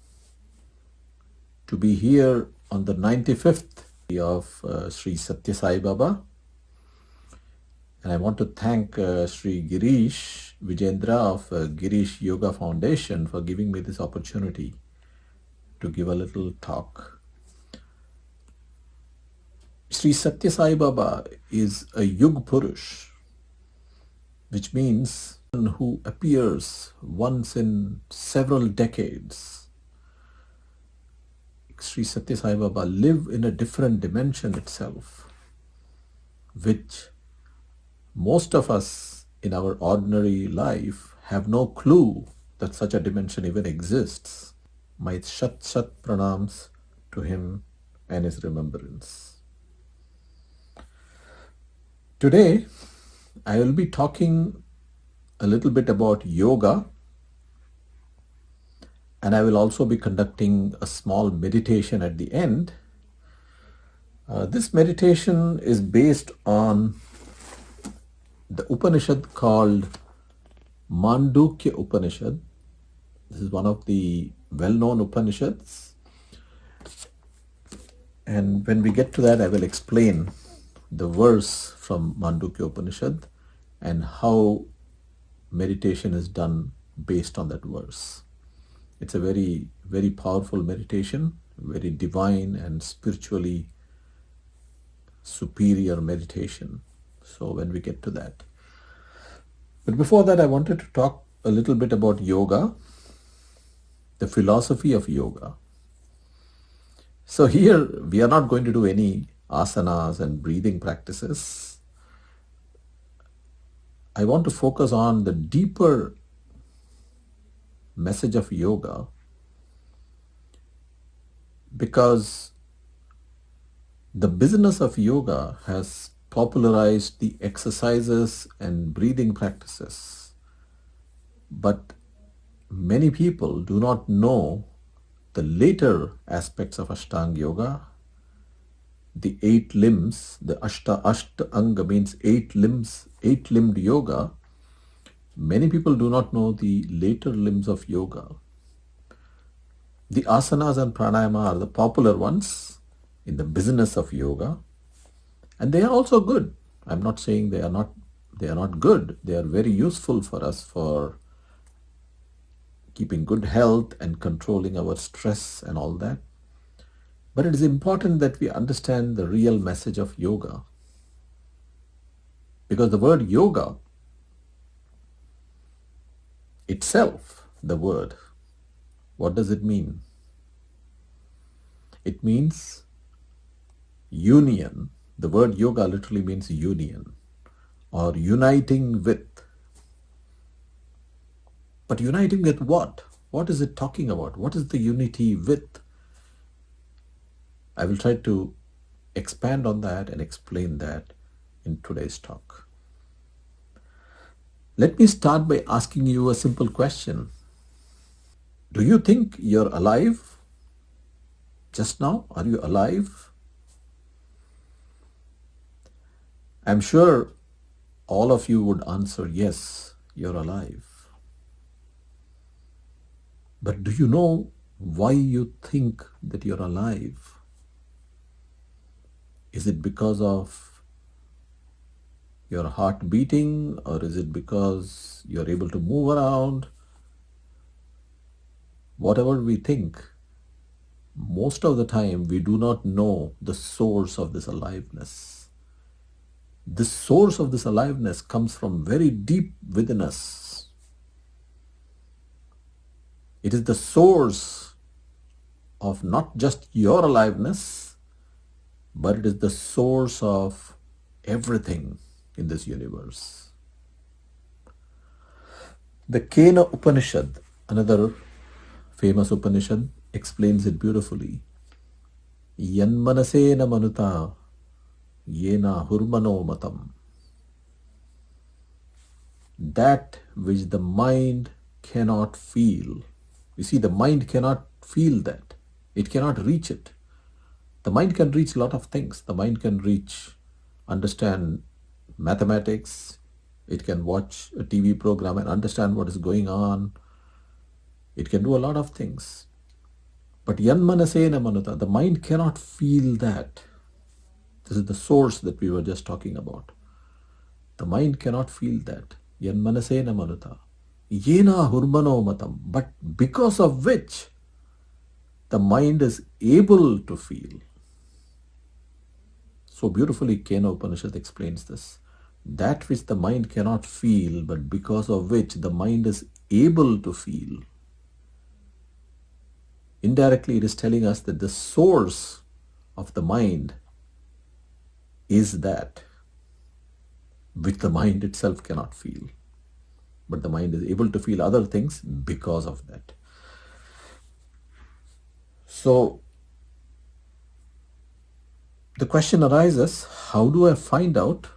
to be here on the 95th of Sri Satya Sai Baba. And I want to thank Sri Girish Vijendra of Girish Yoga Foundation for giving me this opportunity to give a little talk. Sri Satya Sai Baba is a Yug Purush, which means one who appears once in several decades. Sri Satya Sai Baba live in a different dimension itself, which most of us in our ordinary life have no clue that such a dimension even exists. My Shat Pranams to him and his remembrance. Today, I will be talking a little bit about yoga, and I will also be conducting a small meditation at the end. This meditation is based on the Upanishad called Mandukya Upanishad. This is one of the well-known Upanishads. And when we get to that, I will explain the verse from Mandukya Upanishad and how meditation is done based on that verse. It's a very, very powerful meditation, very divine and spiritually superior meditation. So when we get to that. But before that, I wanted to talk a little bit about yoga, the philosophy of yoga. So here we are not going to do any asanas and breathing practices. I want to focus on the deeper message of yoga, because the business of yoga has popularized the exercises and breathing practices, but many people do not know the later aspects of Ashtanga Yoga, the 8 limbs. The Anga means 8 limbs, 8-limbed yoga. Many people do not know the later limbs of yoga. The asanas and pranayama are the popular ones in the business of yoga, and they are also good. I'm not saying they are not good. They are very useful for us for keeping good health and controlling our stress and all that. But it is important that we understand the real message of yoga, because the word yoga itself, the word, what does it mean? It means union. The word yoga literally means union or uniting with. But uniting with what? What is it talking about? What is the unity with? I will try to expand on that and explain that in today's talk. Let me start by asking you a simple question. Do you think you're alive? Just now, are you alive? I'm sure all of you would answer, yes, you're alive. But do you know why you think that you're alive? Is it because of your heart beating, or is it because you're able to move around? Whatever we think, most of the time we do not know the source of this aliveness. The source of this aliveness comes from very deep within us. It is the source of not just your aliveness, but it is the source of everything in this universe. The Kena Upanishad, another famous Upanishad, explains it beautifully. Yanmanasena manuta yena hurmano matam. That which the mind cannot feel. You see, the mind cannot feel that. It cannot reach it. The mind can reach a lot of things. The mind can understand mathematics. It can watch a TV program and understand what is going on. It can do a lot of things. But yanmanasena manuta, the mind cannot feel that. This is the source that we were just talking about. The mind cannot feel that. Yanmanasena manuta. Yena hurmano matam. But because of which the mind is able to feel. So beautifully Kena Upanishad explains this. That which the mind cannot feel, but because of which the mind is able to feel. Indirectly, it is telling us that the source of the mind is that which the mind itself cannot feel. But the mind is able to feel other things because of that. So, the question arises, how do I find out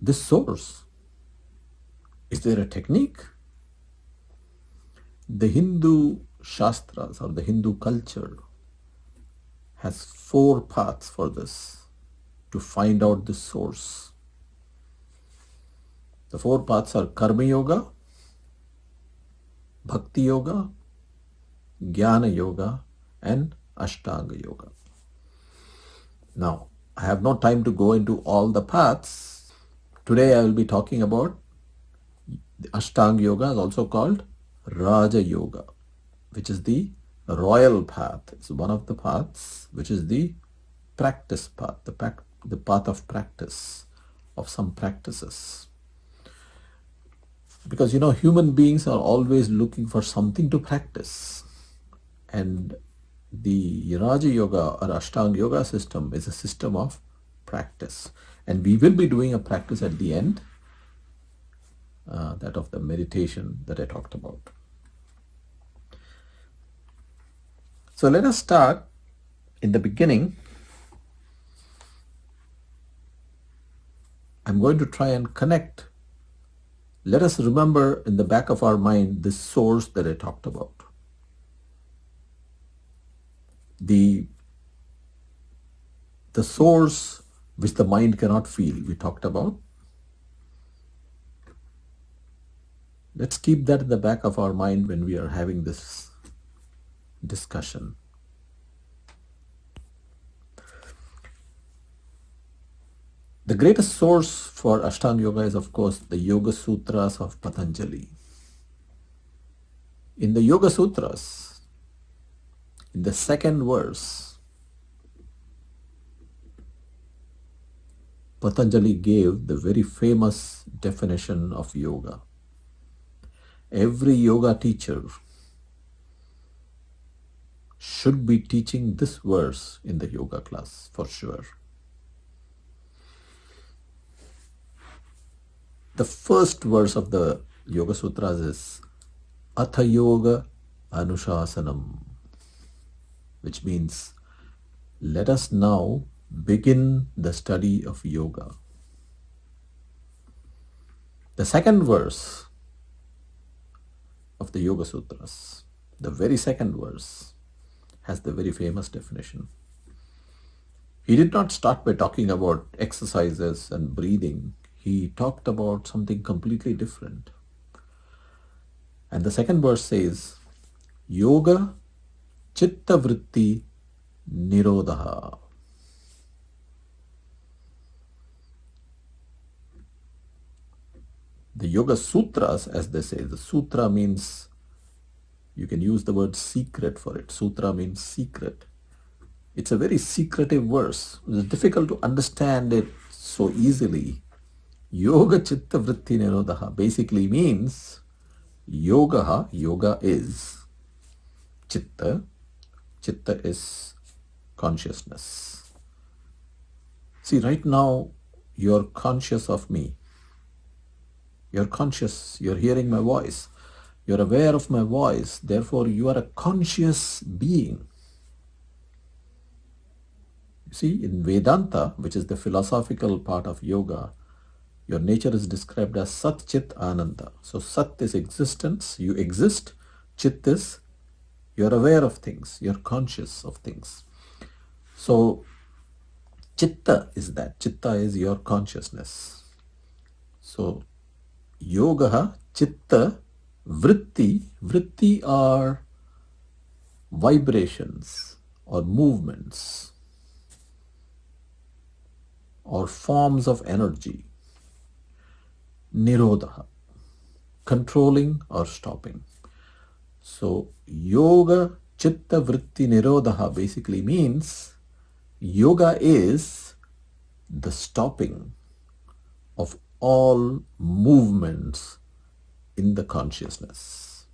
this source? Is there a technique? The Hindu Shastras or the Hindu culture has 4 paths for this, to find out the source. The 4 paths are Karma Yoga, Bhakti Yoga, Jnana Yoga, and Ashtanga Yoga. Now, I have no time to go into all the paths. Today I will be talking about the Ashtanga Yoga, is also called Raja Yoga, which is the royal path. It's one of the paths, which is the practice path, the path of practice, of some practices. Because human beings are always looking for something to practice. And the Raja Yoga or Ashtanga Yoga system is a system of practice. And we will be doing a practice at the end, that of the meditation that I talked about. So let us start in the beginning. I'm going to try and connect. Let us remember in the back of our mind this source that I talked about. The source which the mind cannot feel, we talked about. Let's keep that in the back of our mind when we are having this discussion. The greatest source for Ashtanga Yoga is, of course, the Yoga Sutras of Patanjali. In the Yoga Sutras, in the second verse, Patanjali gave the very famous definition of yoga. Every yoga teacher should be teaching this verse in the yoga class for sure. The first verse of the Yoga Sutras is Atha Yoga Anushasanam, which means let us now begin the study of yoga. The second verse of the Yoga Sutras, the very second verse, has the very famous definition. He did not start by talking about exercises and breathing. He talked about something completely different. And the second verse says, Yoga Chitta Vritti Nirodha. The Yoga Sutras, as they say, the sutra means, you can use the word secret for it. Sutra means secret. It's a very secretive verse. It's difficult to understand it so easily. Yoga Chitta Vritti Nirodha basically means yoga is chitta. Chitta is consciousness. See, right now you're conscious of me. You're conscious, you're hearing my voice. You're aware of my voice. Therefore, you are a conscious being. You see, in Vedanta, which is the philosophical part of yoga, your nature is described as Sat Chit Ananda. So Sat is existence, you exist. Chit is you're aware of things, you're conscious of things. So Chitta is that. Chitta is your consciousness. So Yoga, Chitta, Vritti. Vritti are vibrations or movements or forms of energy. Nirodha, controlling or stopping. So Yoga, Chitta, Vritti, Nirodha basically means yoga is the stopping of all movements in the consciousness.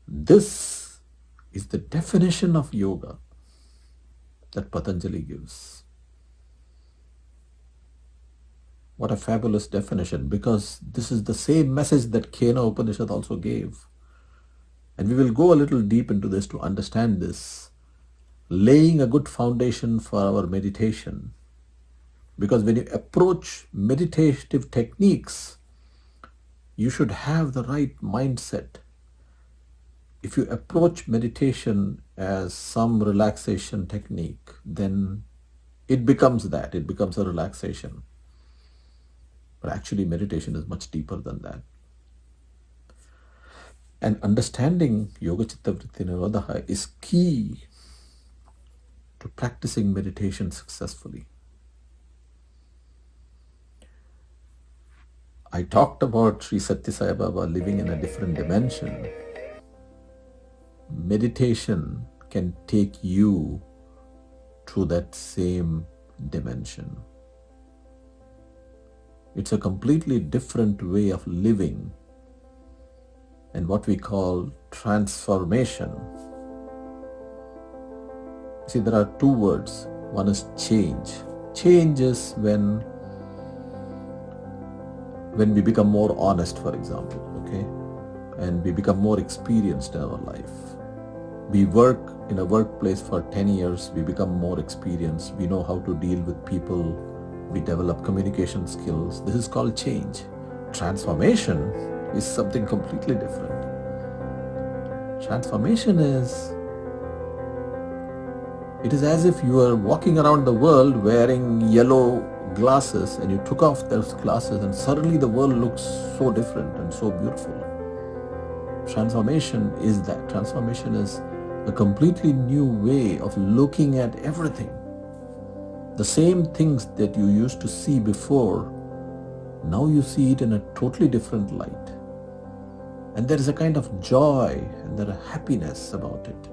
This is the definition of yoga that Patanjali gives. What a fabulous definition, because this is the same message that Kena Upanishad also gave. And we will go a little deep into this to understand this, laying a good foundation for our meditation. Because when you approach meditative techniques, you should have the right mindset. If you approach meditation as some relaxation technique, then it becomes that, it becomes a relaxation. But actually meditation is much deeper than that. And understanding Yoga Chitta Vritti Nirodha is key to practicing meditation successfully. I talked about Sri Satya Sai Baba living in a different dimension. Meditation can take you to that same dimension. It's a completely different way of living and what we call transformation. See, there are two words. One is change. Change is when we become more honest, for example, okay? And we become more experienced in our life. We work in a workplace for 10 years, we become more experienced, we know how to deal with people, we develop communication skills. This is called change. Transformation is something completely different. Transformation is, it is as if you are walking around the world wearing yellow glasses and you took off those glasses and suddenly the world looks so different and so beautiful. Transformation is that. Transformation is a completely new way of looking at everything. The same things that you used to see before, now you see it in a totally different light. And there is a kind of joy and there is happiness about it.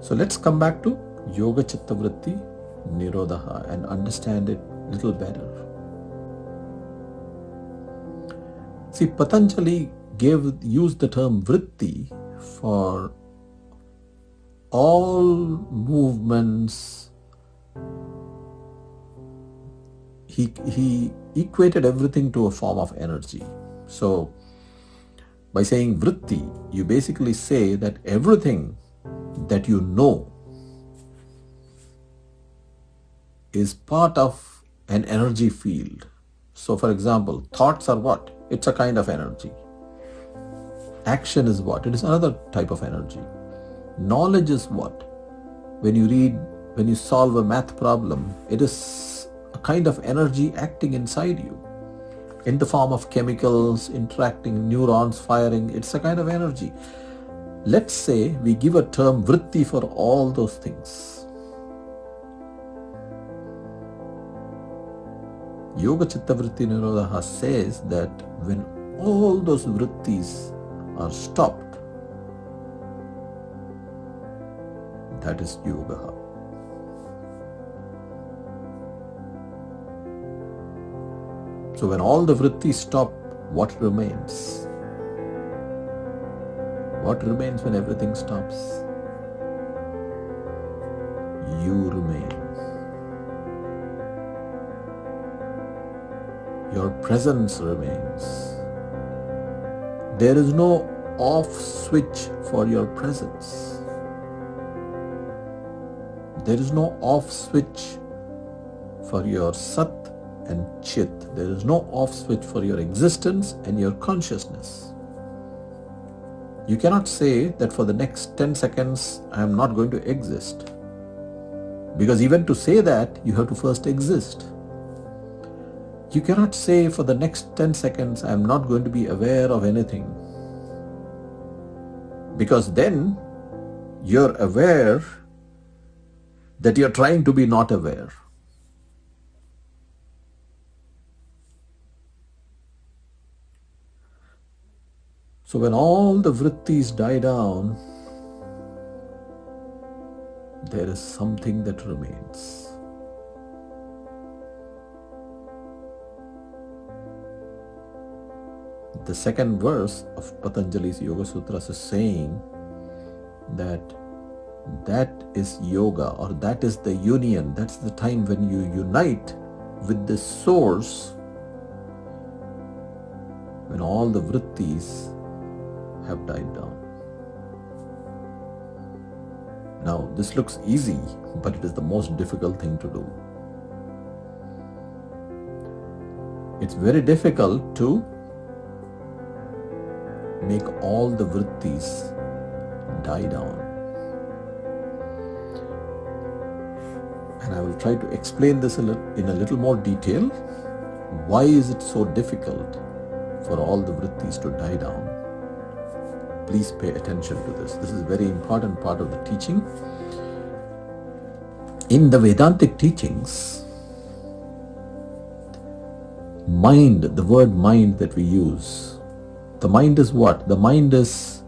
So let's come back to Yoga Chitta Vritti Nirodha and understand it a little better. See, Patanjali used the term vritti for all movements. He equated everything to a form of energy. So by saying vritti, you basically say that everything that you know is part of an energy field. So for example, thoughts are what? It's a kind of energy. Action is what? It is another type of energy. Knowledge is what? When you solve a math problem, it is a kind of energy acting inside you in the form of chemicals, interacting, neurons firing. It's a kind of energy. Let's say we give a term vritti for all those things. Yoga Chitta Vritti Nirodha says that when all those vrittis are stopped, that is yoga. So when all the vrittis stop, what remains? What remains when everything stops? You remain. Your presence remains. There is no off switch for your presence. There is no off switch for your Sat and Chit. There is no off switch for your existence and your consciousness. You cannot say that for the next 10 seconds I am not going to exist. Because even to say that, you have to first exist. You cannot say for the next 10 seconds I am not going to be aware of anything. Because then you're aware that you're trying to be not aware. So when all the vrittis die down, there is something that remains. The second verse of Patanjali's Yoga Sutras is saying that is yoga, or that is the union. That's the time when you unite with the source, when all the vrittis have died down. Now, this looks easy, but it is the most difficult thing to do. It's very difficult to make all the vrittis die down. And I will try to explain this in a little more detail. Why is it so difficult for all the vrittis to die down? Please pay attention to this. This is a very important part of the teaching. In the Vedantic teachings, mind, the word mind that we use, the mind is what? The mind is,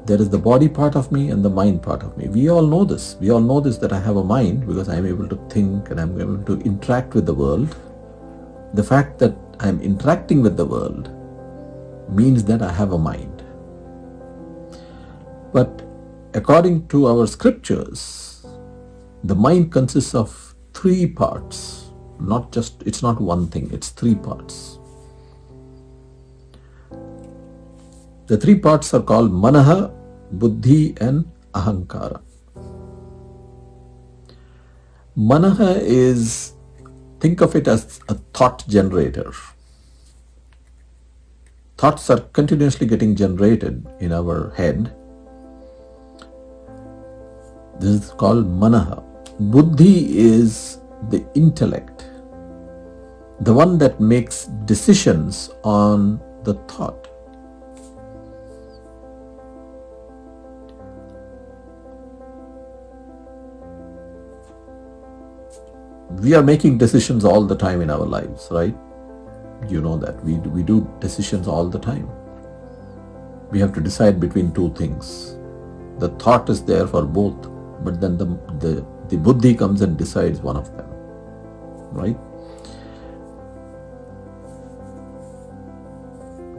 there is the body part of me and the mind part of me. We all know this. We all know this, that I have a mind because I am able to think and I am able to interact with the world. The fact that I am interacting with the world means that I have a mind. But according to our scriptures, the mind consists of three parts. It's not one thing, it's three parts. The three parts are called Manaha, Buddhi and Ahankara. Manaha is, think of it as a thought generator. Thoughts are continuously getting generated in our head. This is called Manaha. Buddhi is the intellect, the one that makes decisions on the thought. We are making decisions all the time in our lives, right? You know that. We do decisions all the time. We have to decide between two things. The thought is there for both, but then the buddhi comes and decides one of them, right?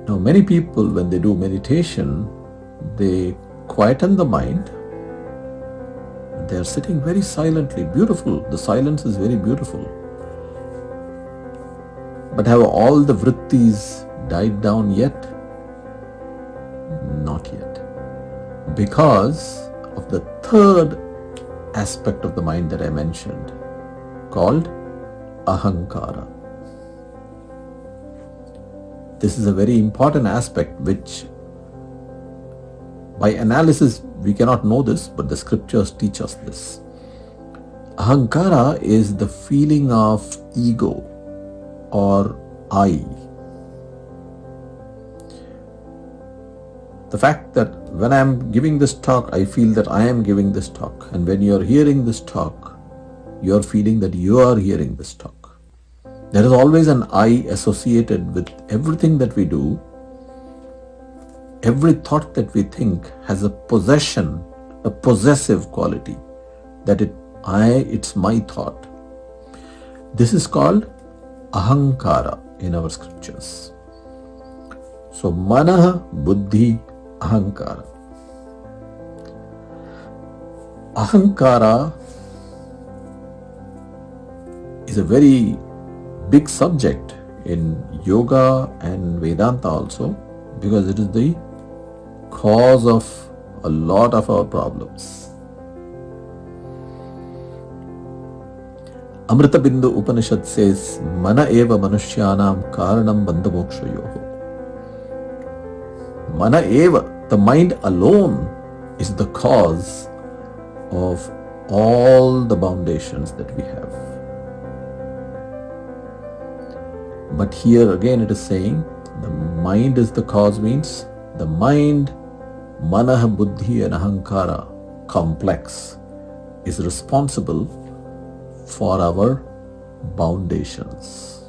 Now, many people, when they do meditation, they quieten the mind. They are sitting very silently, beautiful. The silence is very beautiful. But have all the vrittis died down yet? Not yet. Because of the third aspect of the mind that I mentioned, called Ahankara. This is a very important aspect which, by analysis, we cannot know this, but the scriptures teach us this. Ahankara is the feeling of ego or I. The fact that when I am giving this talk, I feel that I am giving this talk. And when you are hearing this talk, you are feeling that you are hearing this talk. There is always an I associated with everything that we do. Every thought that we think has a possession, a possessive quality, that it's my thought. This is called ahankara in our scriptures. So manah, buddhi, ahankara. Ahankara is a very big subject in yoga and Vedanta also, because it is the cause of a lot of our problems. Amrita Bindu Upanishad says, Mana eva manushyanam karanam bandhamokshayoho. Mana eva, the mind alone, is the cause of all the foundations that we have. But here again it is saying the mind is the cause, means the mind, manah, buddhi and ahankara complex is responsible for our foundations.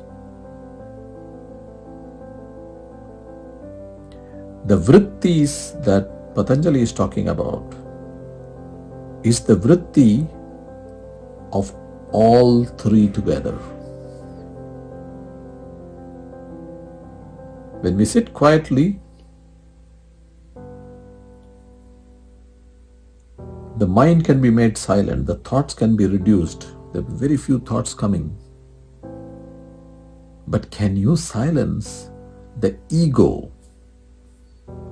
The vrittis that Patanjali is talking about is the vritti of all three together. When we sit quietly, the mind can be made silent, the thoughts can be reduced, there are very few thoughts coming. But can you silence the ego,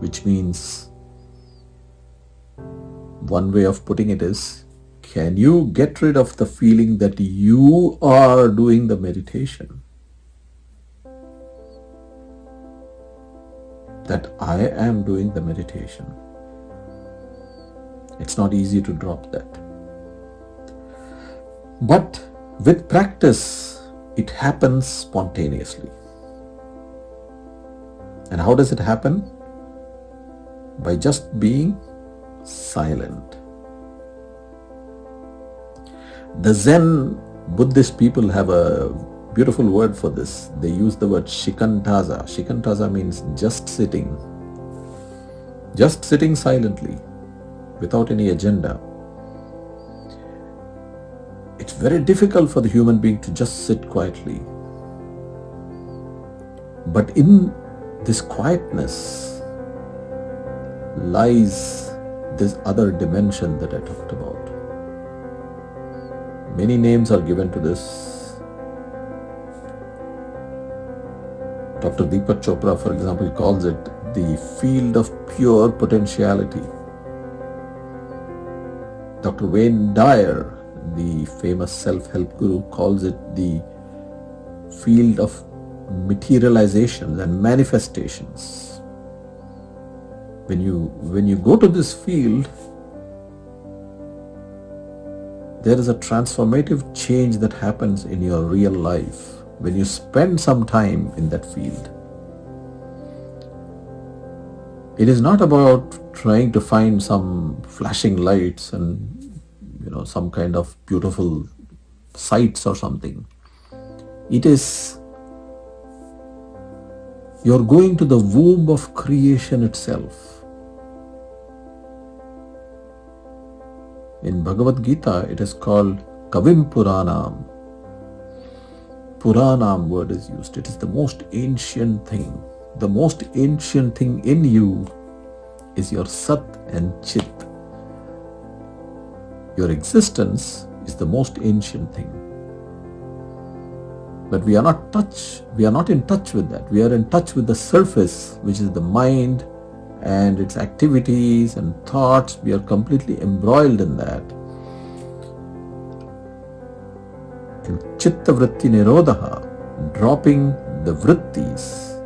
which means, one way of putting it is, can you get rid of the feeling that you are doing the meditation? That I am doing the meditation. It's not easy to drop that. But with practice, it happens spontaneously. And how does it happen? By just being silent. The Zen Buddhist people have a beautiful word for this. They use the word shikantaza. Shikantaza means just sitting. Just sitting silently, without any agenda. It's very difficult for the human being to just sit quietly. But in this quietness lies this other dimension that I talked about. Many names are given to this. Dr. Deepak Chopra, for example, calls it the field of pure potentiality. Dr. Wayne Dyer, the famous self-help guru, calls it the field of materializations and manifestations. When you go to this field, there is a transformative change that happens in your real life when you spend some time in that field. It is not about trying to find some flashing lights and some kind of beautiful sights or something. It is you're going to the womb of creation itself. In Bhagavad Gita, it is called Kavim Puranam. Puranam word is used. It is the most ancient thing. The most ancient thing in you is your Sat and Chit. Your existence is the most ancient thing. But we are not in touch with that. We are in touch with the surface, which is the mind and its activities and thoughts. We are completely embroiled in that. In Chitta Vritti Nirodha, dropping the vrittis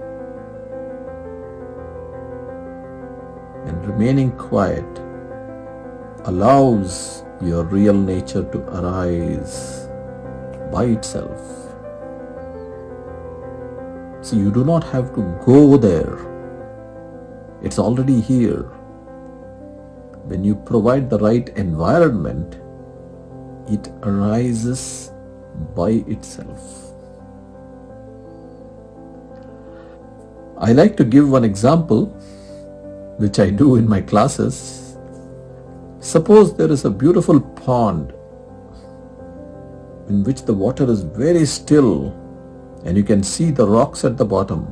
and remaining quiet allows your real nature to arise by itself. So you do not have to go there. It's already here. When you provide the right environment, it arises by itself. I like to give one example, which I do in my classes. Suppose there is a beautiful pond in which the water is very still and you can see the rocks at the bottom,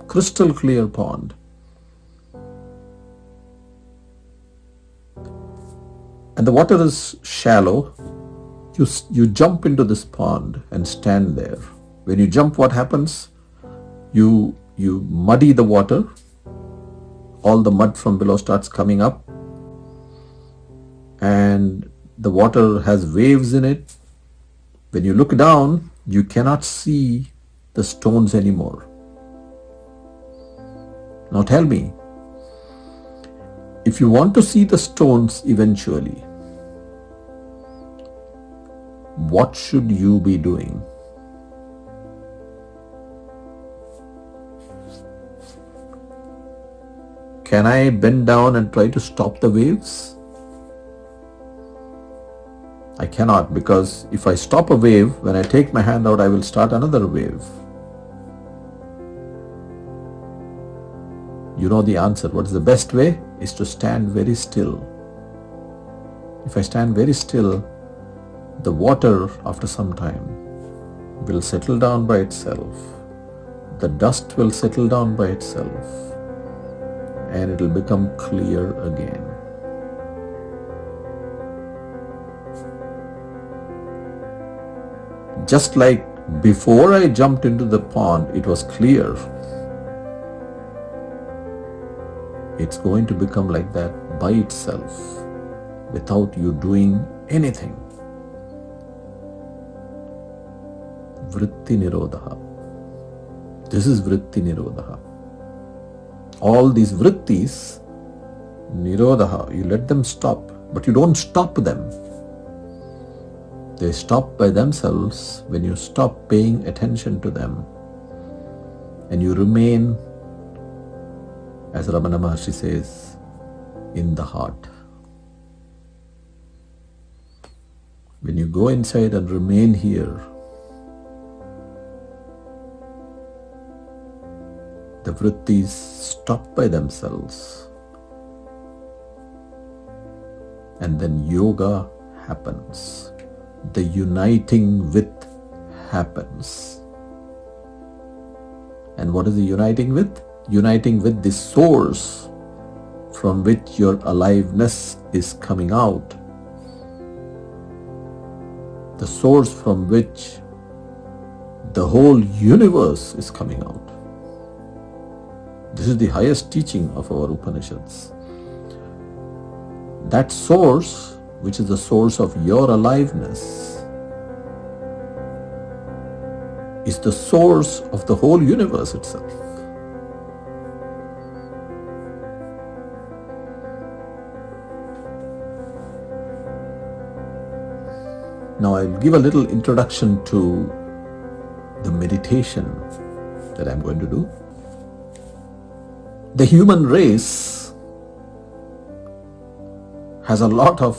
crystal clear pond. And the water is shallow. You jump into this pond and stand there. When you jump, what happens? You muddy the water. All the mud from below starts coming up, and the water has waves in it. When you look down, you cannot see the stones anymore. Now tell me, if you want to see the stones eventually, what should you be doing? Can I bend down and try to stop the waves? I cannot, because if I stop a wave, when I take my hand out, I will start another wave. You know the answer. What is the best way? Is to stand very still. If I stand very still, the water after some time will settle down by itself. The dust will settle down by itself, and it will become clear again. Just like before I jumped into the pond, it was clear. It's going to become like that by itself, without you doing anything. Vritti Nirodha. This is Vritti Nirodha. All these vrittis, Nirodha, you let them stop, but you don't stop them. They stop by themselves when you stop paying attention to them and you remain, as Ramana Maharshi says, in the heart. When you go inside and remain here, the vrittis stop by themselves, and then yoga happens. The uniting with happens. And what is the uniting with? Uniting with the source from which your aliveness is coming out. The source from which the whole universe is coming out. This is the highest teaching of our Upanishads. That source, which is the source of your aliveness, is the source of the whole universe itself. Now I'll give a little introduction to the meditation that I'm going to do. The human race has a lot of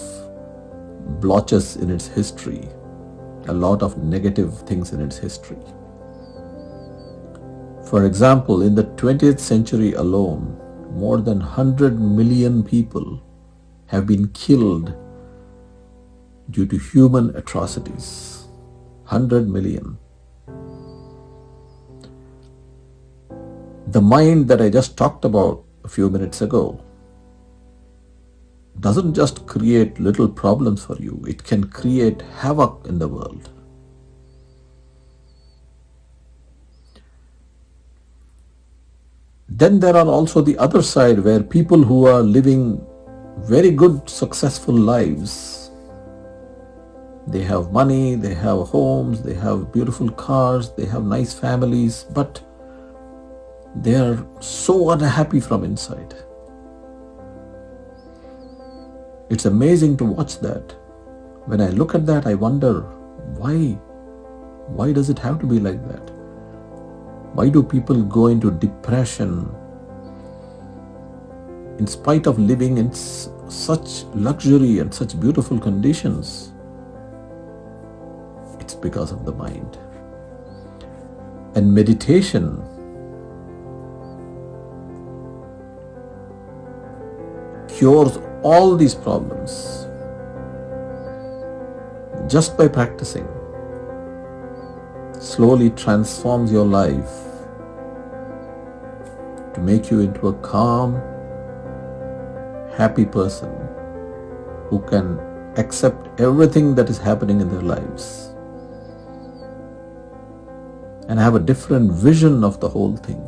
blotches in its history, a lot of negative things in its history. For example, in the 20th century alone, more than 100 million people have been killed due to human atrocities. 100 million. The mind that I just talked about a few minutes ago doesn't just create little problems for you, it can create havoc in the world. Then there are also the other side, where people who are living very good, successful lives, they have money, they have homes, they have beautiful cars, they have nice families, but they are so unhappy from inside. It's amazing to watch that. When I look at that, I wonder, why? Why does it have to be like that? Why do people go into depression in spite of living in such luxury and such beautiful conditions? It's because of the mind. And meditation cures all these problems just by practicing. slowly transforms your life to make you into a calm, happy person who can accept everything that is happening in their lives and have a different vision of the whole thing.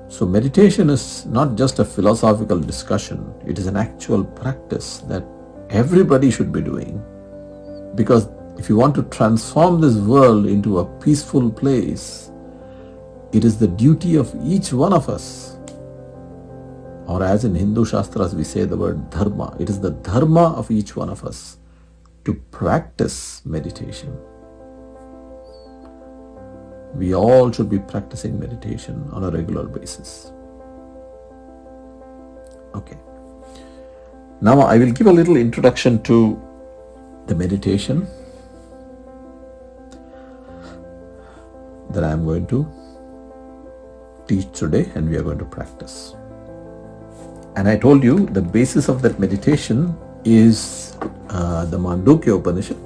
So meditation is not just a philosophical discussion, it is an actual practice that everybody should be doing. Because if you want to transform this world into a peaceful place, it is the duty of each one of us. Or as in Hindu Shastras we say the word dharma. It is the dharma of each one of us to practice meditation. We all should be practicing meditation on a regular basis. Okay. Now I will give a little introduction to the meditation that I am going to teach today and we are going to practice. And I told you the basis of that meditation is the Mandukya Upanishad.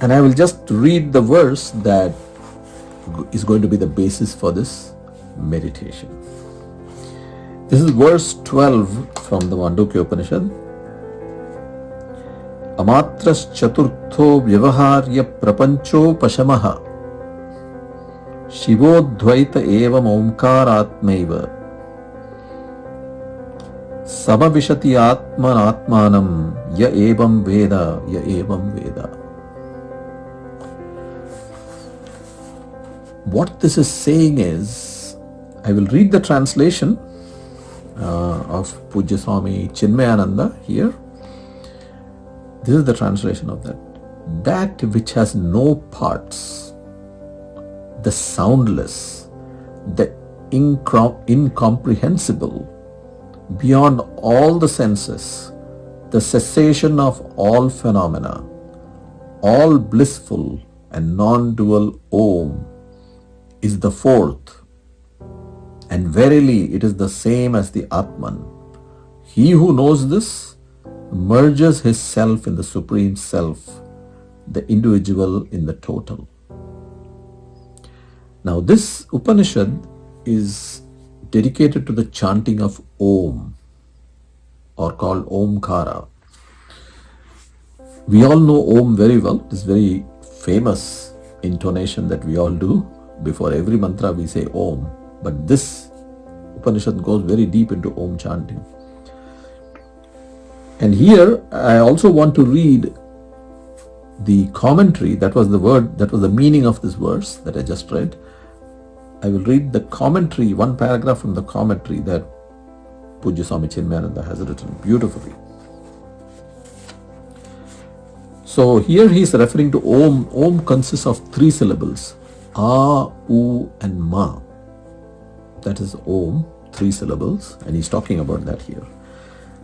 And I will just read the verse that is going to be the basis for this meditation. This is verse 12 from the Mandukya Upanishad. Amatras chaturtho vyavaharya prapancho pashamaha Shivodvaita evam omkaratmaiva Samavishati atman atmanam ya evam veda. What this is saying is, I will read the translation of Pujya Swami Chinmayananda here. This is the translation of that. That which has no parts, the soundless, the incomprehensible, beyond all the senses, the cessation of all phenomena, all blissful and non-dual Om is the fourth, and verily it is the same as the Atman. He who knows this merges his self in the Supreme Self, the individual in the total. Now this Upanishad is dedicated to the chanting of Om, or called Omkara. We all know Om very well. It is very famous intonation that we all do. Before every mantra we say Om, but this Upanishad goes very deep into Om chanting. And here I also want to read the commentary. That was the meaning of this verse that I just read. I will read the commentary, one paragraph from the commentary that Pujya Swami Chinmayananda has written beautifully. So here he is referring to Om. Om consists of three syllables. A, U and Ma. That is Om, three syllables, and he's talking about that here.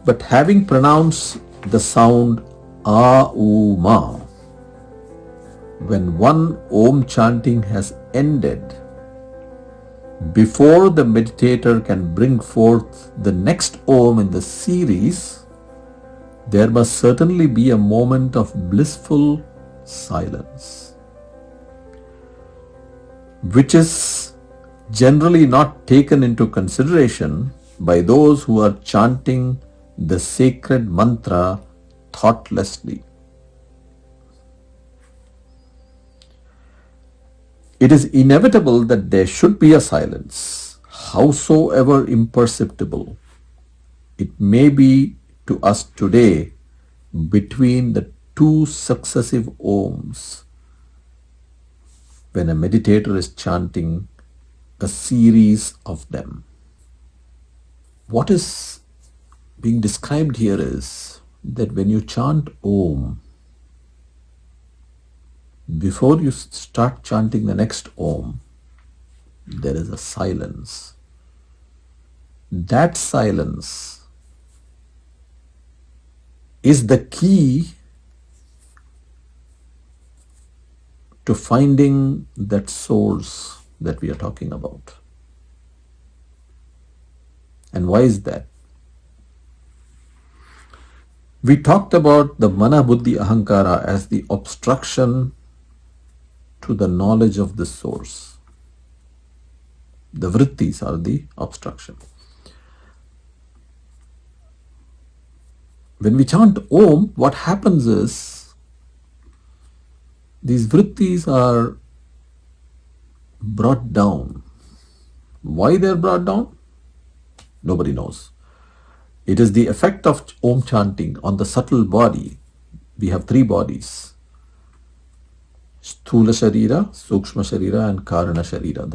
But having pronounced the sound A, U, Ma, when one Om chanting has ended, before the meditator can bring forth the next Om in the series, there must certainly be a moment of blissful silence, which is generally not taken into consideration by those who are chanting the sacred mantra thoughtlessly. It is inevitable that there should be a silence, howsoever imperceptible it may be to us today, between the two successive Oms, when a meditator is chanting a series of them. What is being described here is that when you chant Om, before you start chanting the next Om, there is a silence. That silence is the key to finding that source that we are talking about. And why is that? We talked about the mana, buddhi, ahankara as the obstruction to the knowledge of the source. The vrittis are the obstruction. When we chant Om, what happens is these vrittis are brought down. Why they are brought down? Nobody knows. It is the effect of Om chanting on the subtle body. We have three bodies: Sthula Sharira, Sukshma Sharira, and Karana Sharira.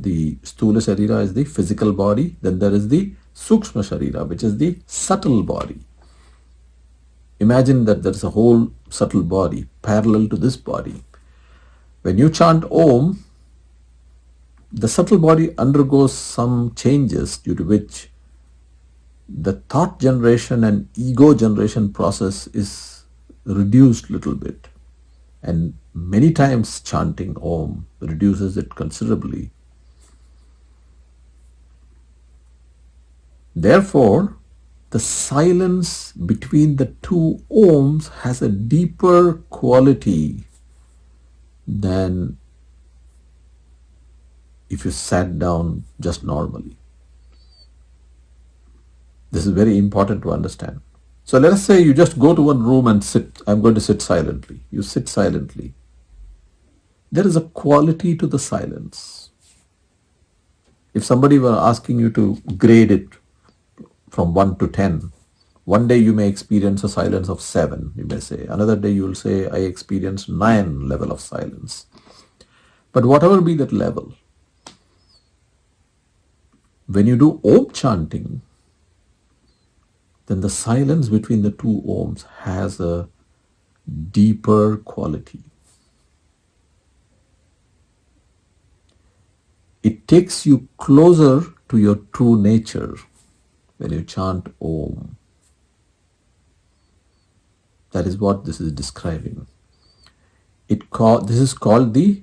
The Sthula Sharira is the physical body, then there is the Sukshma Sharira, which is the subtle body. Imagine that there is a whole subtle body parallel to this body. When you chant Om, the subtle body undergoes some changes due to which the thought generation and ego generation process is reduced little bit. And many times chanting Om reduces it considerably. Therefore, the silence between the two Oms has a deeper quality than if you sat down just normally. This is very important to understand. So let us say you just go to one room and sit. I'm going to sit silently. You sit silently. There is a quality to the silence. If somebody were asking you to grade it from 1 to 10, one day you may experience a silence of 7, you may say. Another day you will say, I experienced 9 level of silence. But whatever be that level, when you do Om chanting, then the silence between the two Oms has a deeper quality. It takes you closer to your true nature when you chant Om. That is what this is describing. This is called the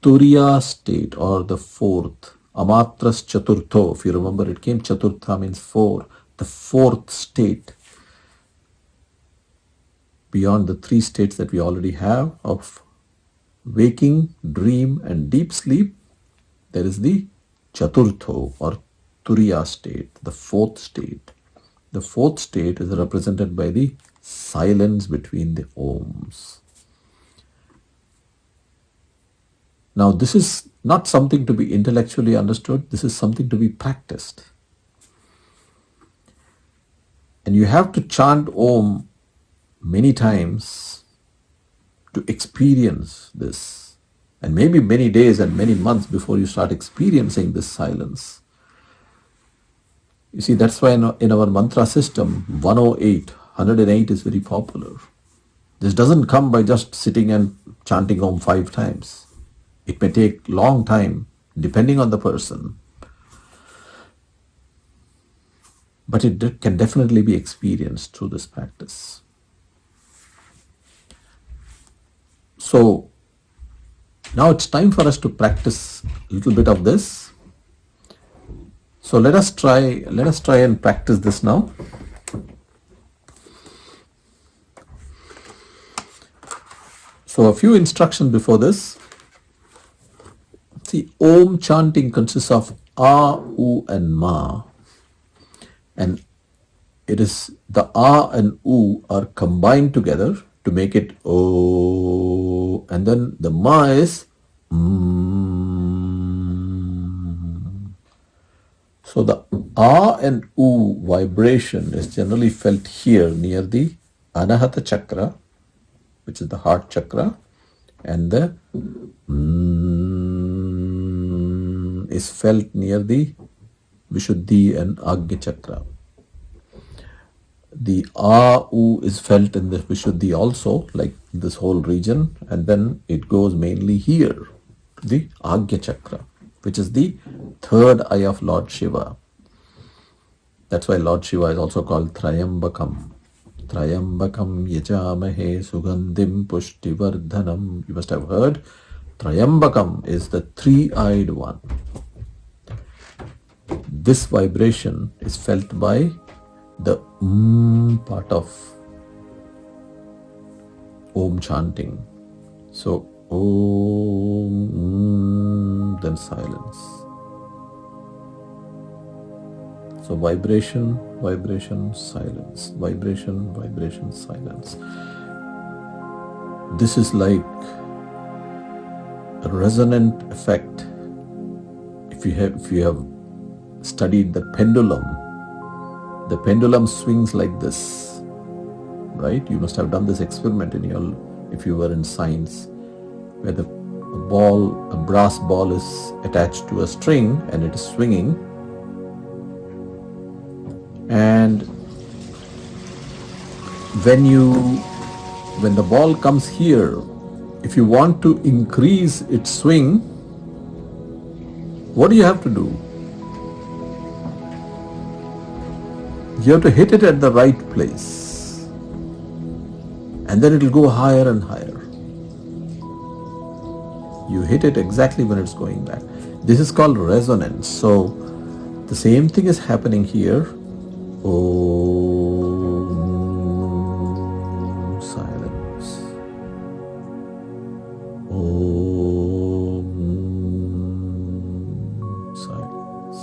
Turiya state, or the fourth. Amatras Chaturtho. If you remember, it came Chaturtha means 4. The fourth state, beyond the 3 states that we already have of waking, dream, and deep sleep, there is the Chaturtho or Turiya state, the 4th state. The 4th state is represented by the silence between the Oms. Now, this is not something to be intellectually understood, this is something to be practiced. And you have to chant Om many times to experience this. And maybe many days and many months before you start experiencing this silence. You see, that's why in our mantra system, 108 is very popular. This doesn't come by just sitting and chanting Om 5 times. It may take long time, depending on the person. But it can definitely be experienced through this practice. So, now it's time for us to practice a little bit of this. So let us try and practice this now. So a few instructions before this. See, Om chanting consists of A, U and Ma. And it is the A and U are combined together to make it O, and then the Ma is So the A and U vibration is generally felt here near the Anahata chakra, which is the heart chakra, and the is felt near the Vishuddhi and Agya chakra. The A-U is felt in the Vishuddhi also, like this whole region, and then it goes mainly here, the Agya chakra, which is the third eye of Lord Shiva. That's why Lord Shiva is also called Trayambakam. Trayambakam yajamahe sugandhim pushtivardhanam. You must have heard. Trayambakam is the three-eyed one. This vibration is felt by the part of Om chanting. So Om, then silence. So vibration, vibration, silence. Vibration, vibration, silence. This is like a resonant effect. If you have studied the pendulum swings like this, right? You must have done this experiment if you were in science, where a brass ball is attached to a string and it is swinging. And when the ball comes here, if you want to increase its swing, what do you have to do? You have to hit it at the right place, and then it will go higher and higher. You hit it exactly when it's going back. This is called resonance. So the same thing is happening here. Om, silence. Om, silence.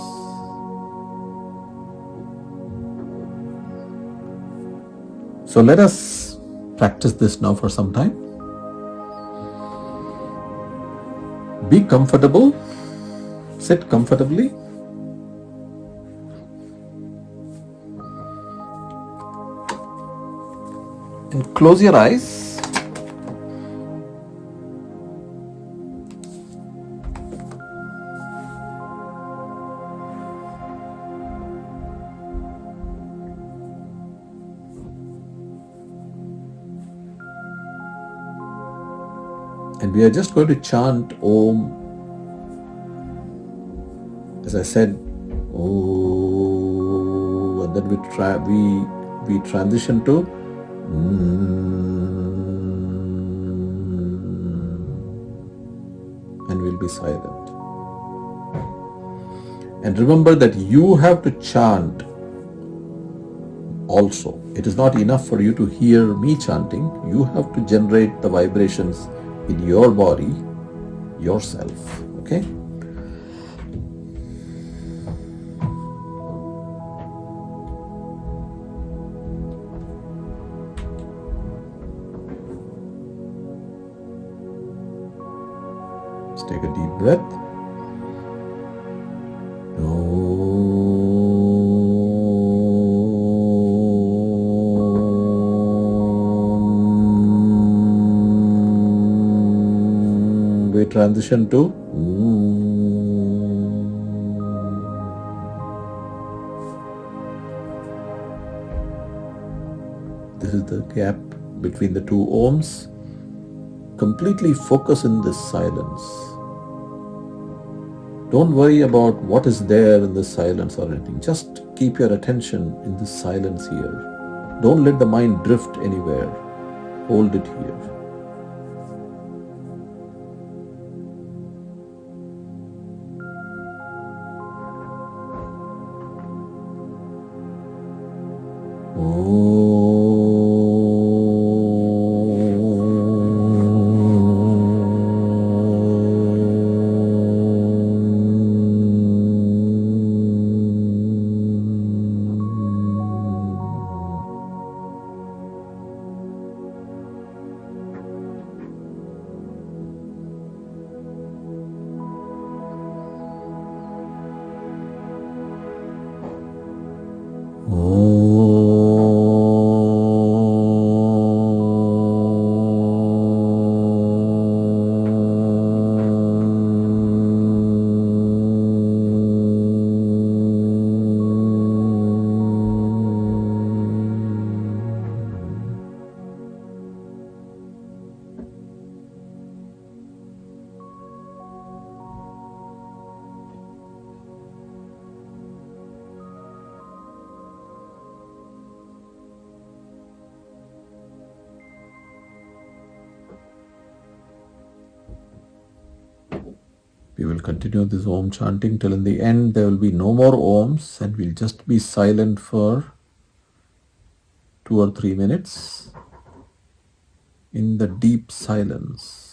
So let us practice this now for some time. Be comfortable, sit comfortably. And close your eyes. And we are just going to chant Om. As I said, Om, and then we transition to and we'll be silent. And remember that you have to chant also. It is not enough for you to hear me chanting. You have to generate the vibrations in your body yourself. Okay? Let's take a deep breath. We transition to this is the gap between the two Oms. Completely focus in this silence. Don't worry about what is there in the silence or anything. Just keep your attention in this silence here. Don't let the mind drift anywhere. Hold it here. We will continue this Om chanting till in the end there will be no more Oms and we'll just be silent for 2 or 3 minutes in the deep silence.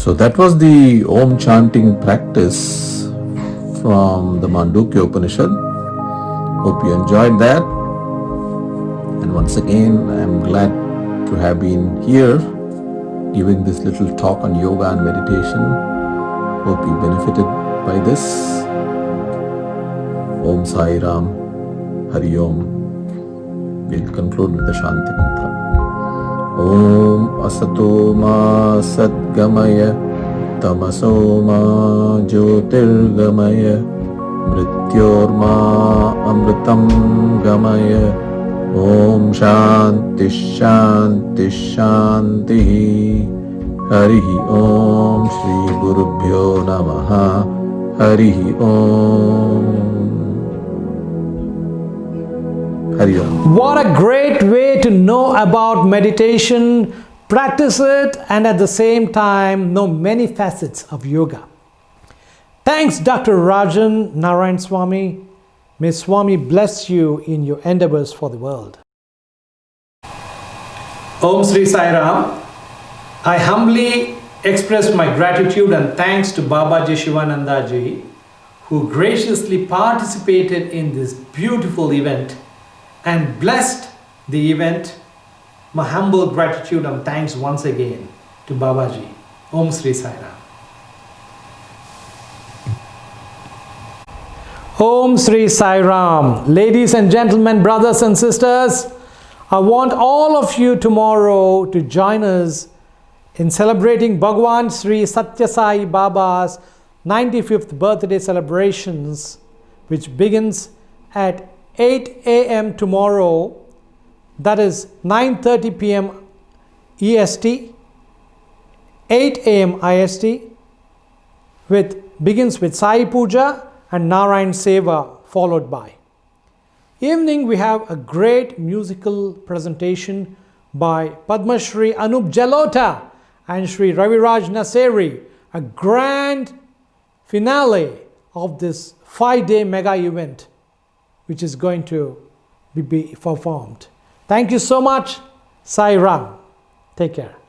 So that was the Om chanting practice from the Mandukya Upanishad. Hope you enjoyed that. And once again, I am glad to have been here giving this little talk on yoga and meditation. Hope you benefited by this. Om Sai Ram, Hari Om. We'll conclude with the Shanti Mantra. Om Asato Ma Satgamaya Tamaso Ma Jyotirgamaya Mrityorma Amritam Gamaya Om Shanti Shanti Shanti Harihi Om Shri Gurubhyo Namaha Harihi Om. Hari Om. What a great way to know about meditation, practice it, and at the same time know many facets of yoga. Thanks, Dr. Rajan Narayan Swami. May Swami bless you in your endeavors for the world. Om Sri Sai Ram. I humbly express my gratitude and thanks to Babaji Shivananda Ji, who graciously participated in this beautiful event and blessed the event. My humble gratitude and thanks once again to Babaji. Om Sri Sai Ram. Om Sri Sai Ram. Ladies and gentlemen, brothers and sisters, I want all of you tomorrow to join us in celebrating Bhagwan Sri Satya Sai Baba's 95th birthday celebrations, which begins at 8 a.m. tomorrow, that is 9:30 p.m. EST, 8 a.m. IST, begins with Sai Puja and Narayan Seva followed by. Evening we have a great musical presentation by Padma Shri Anup Jalota and Shri Raviraj Naseri, a grand finale of this 5-day mega event which is going to be performed. Thank you so much. Sai Ram. Take care.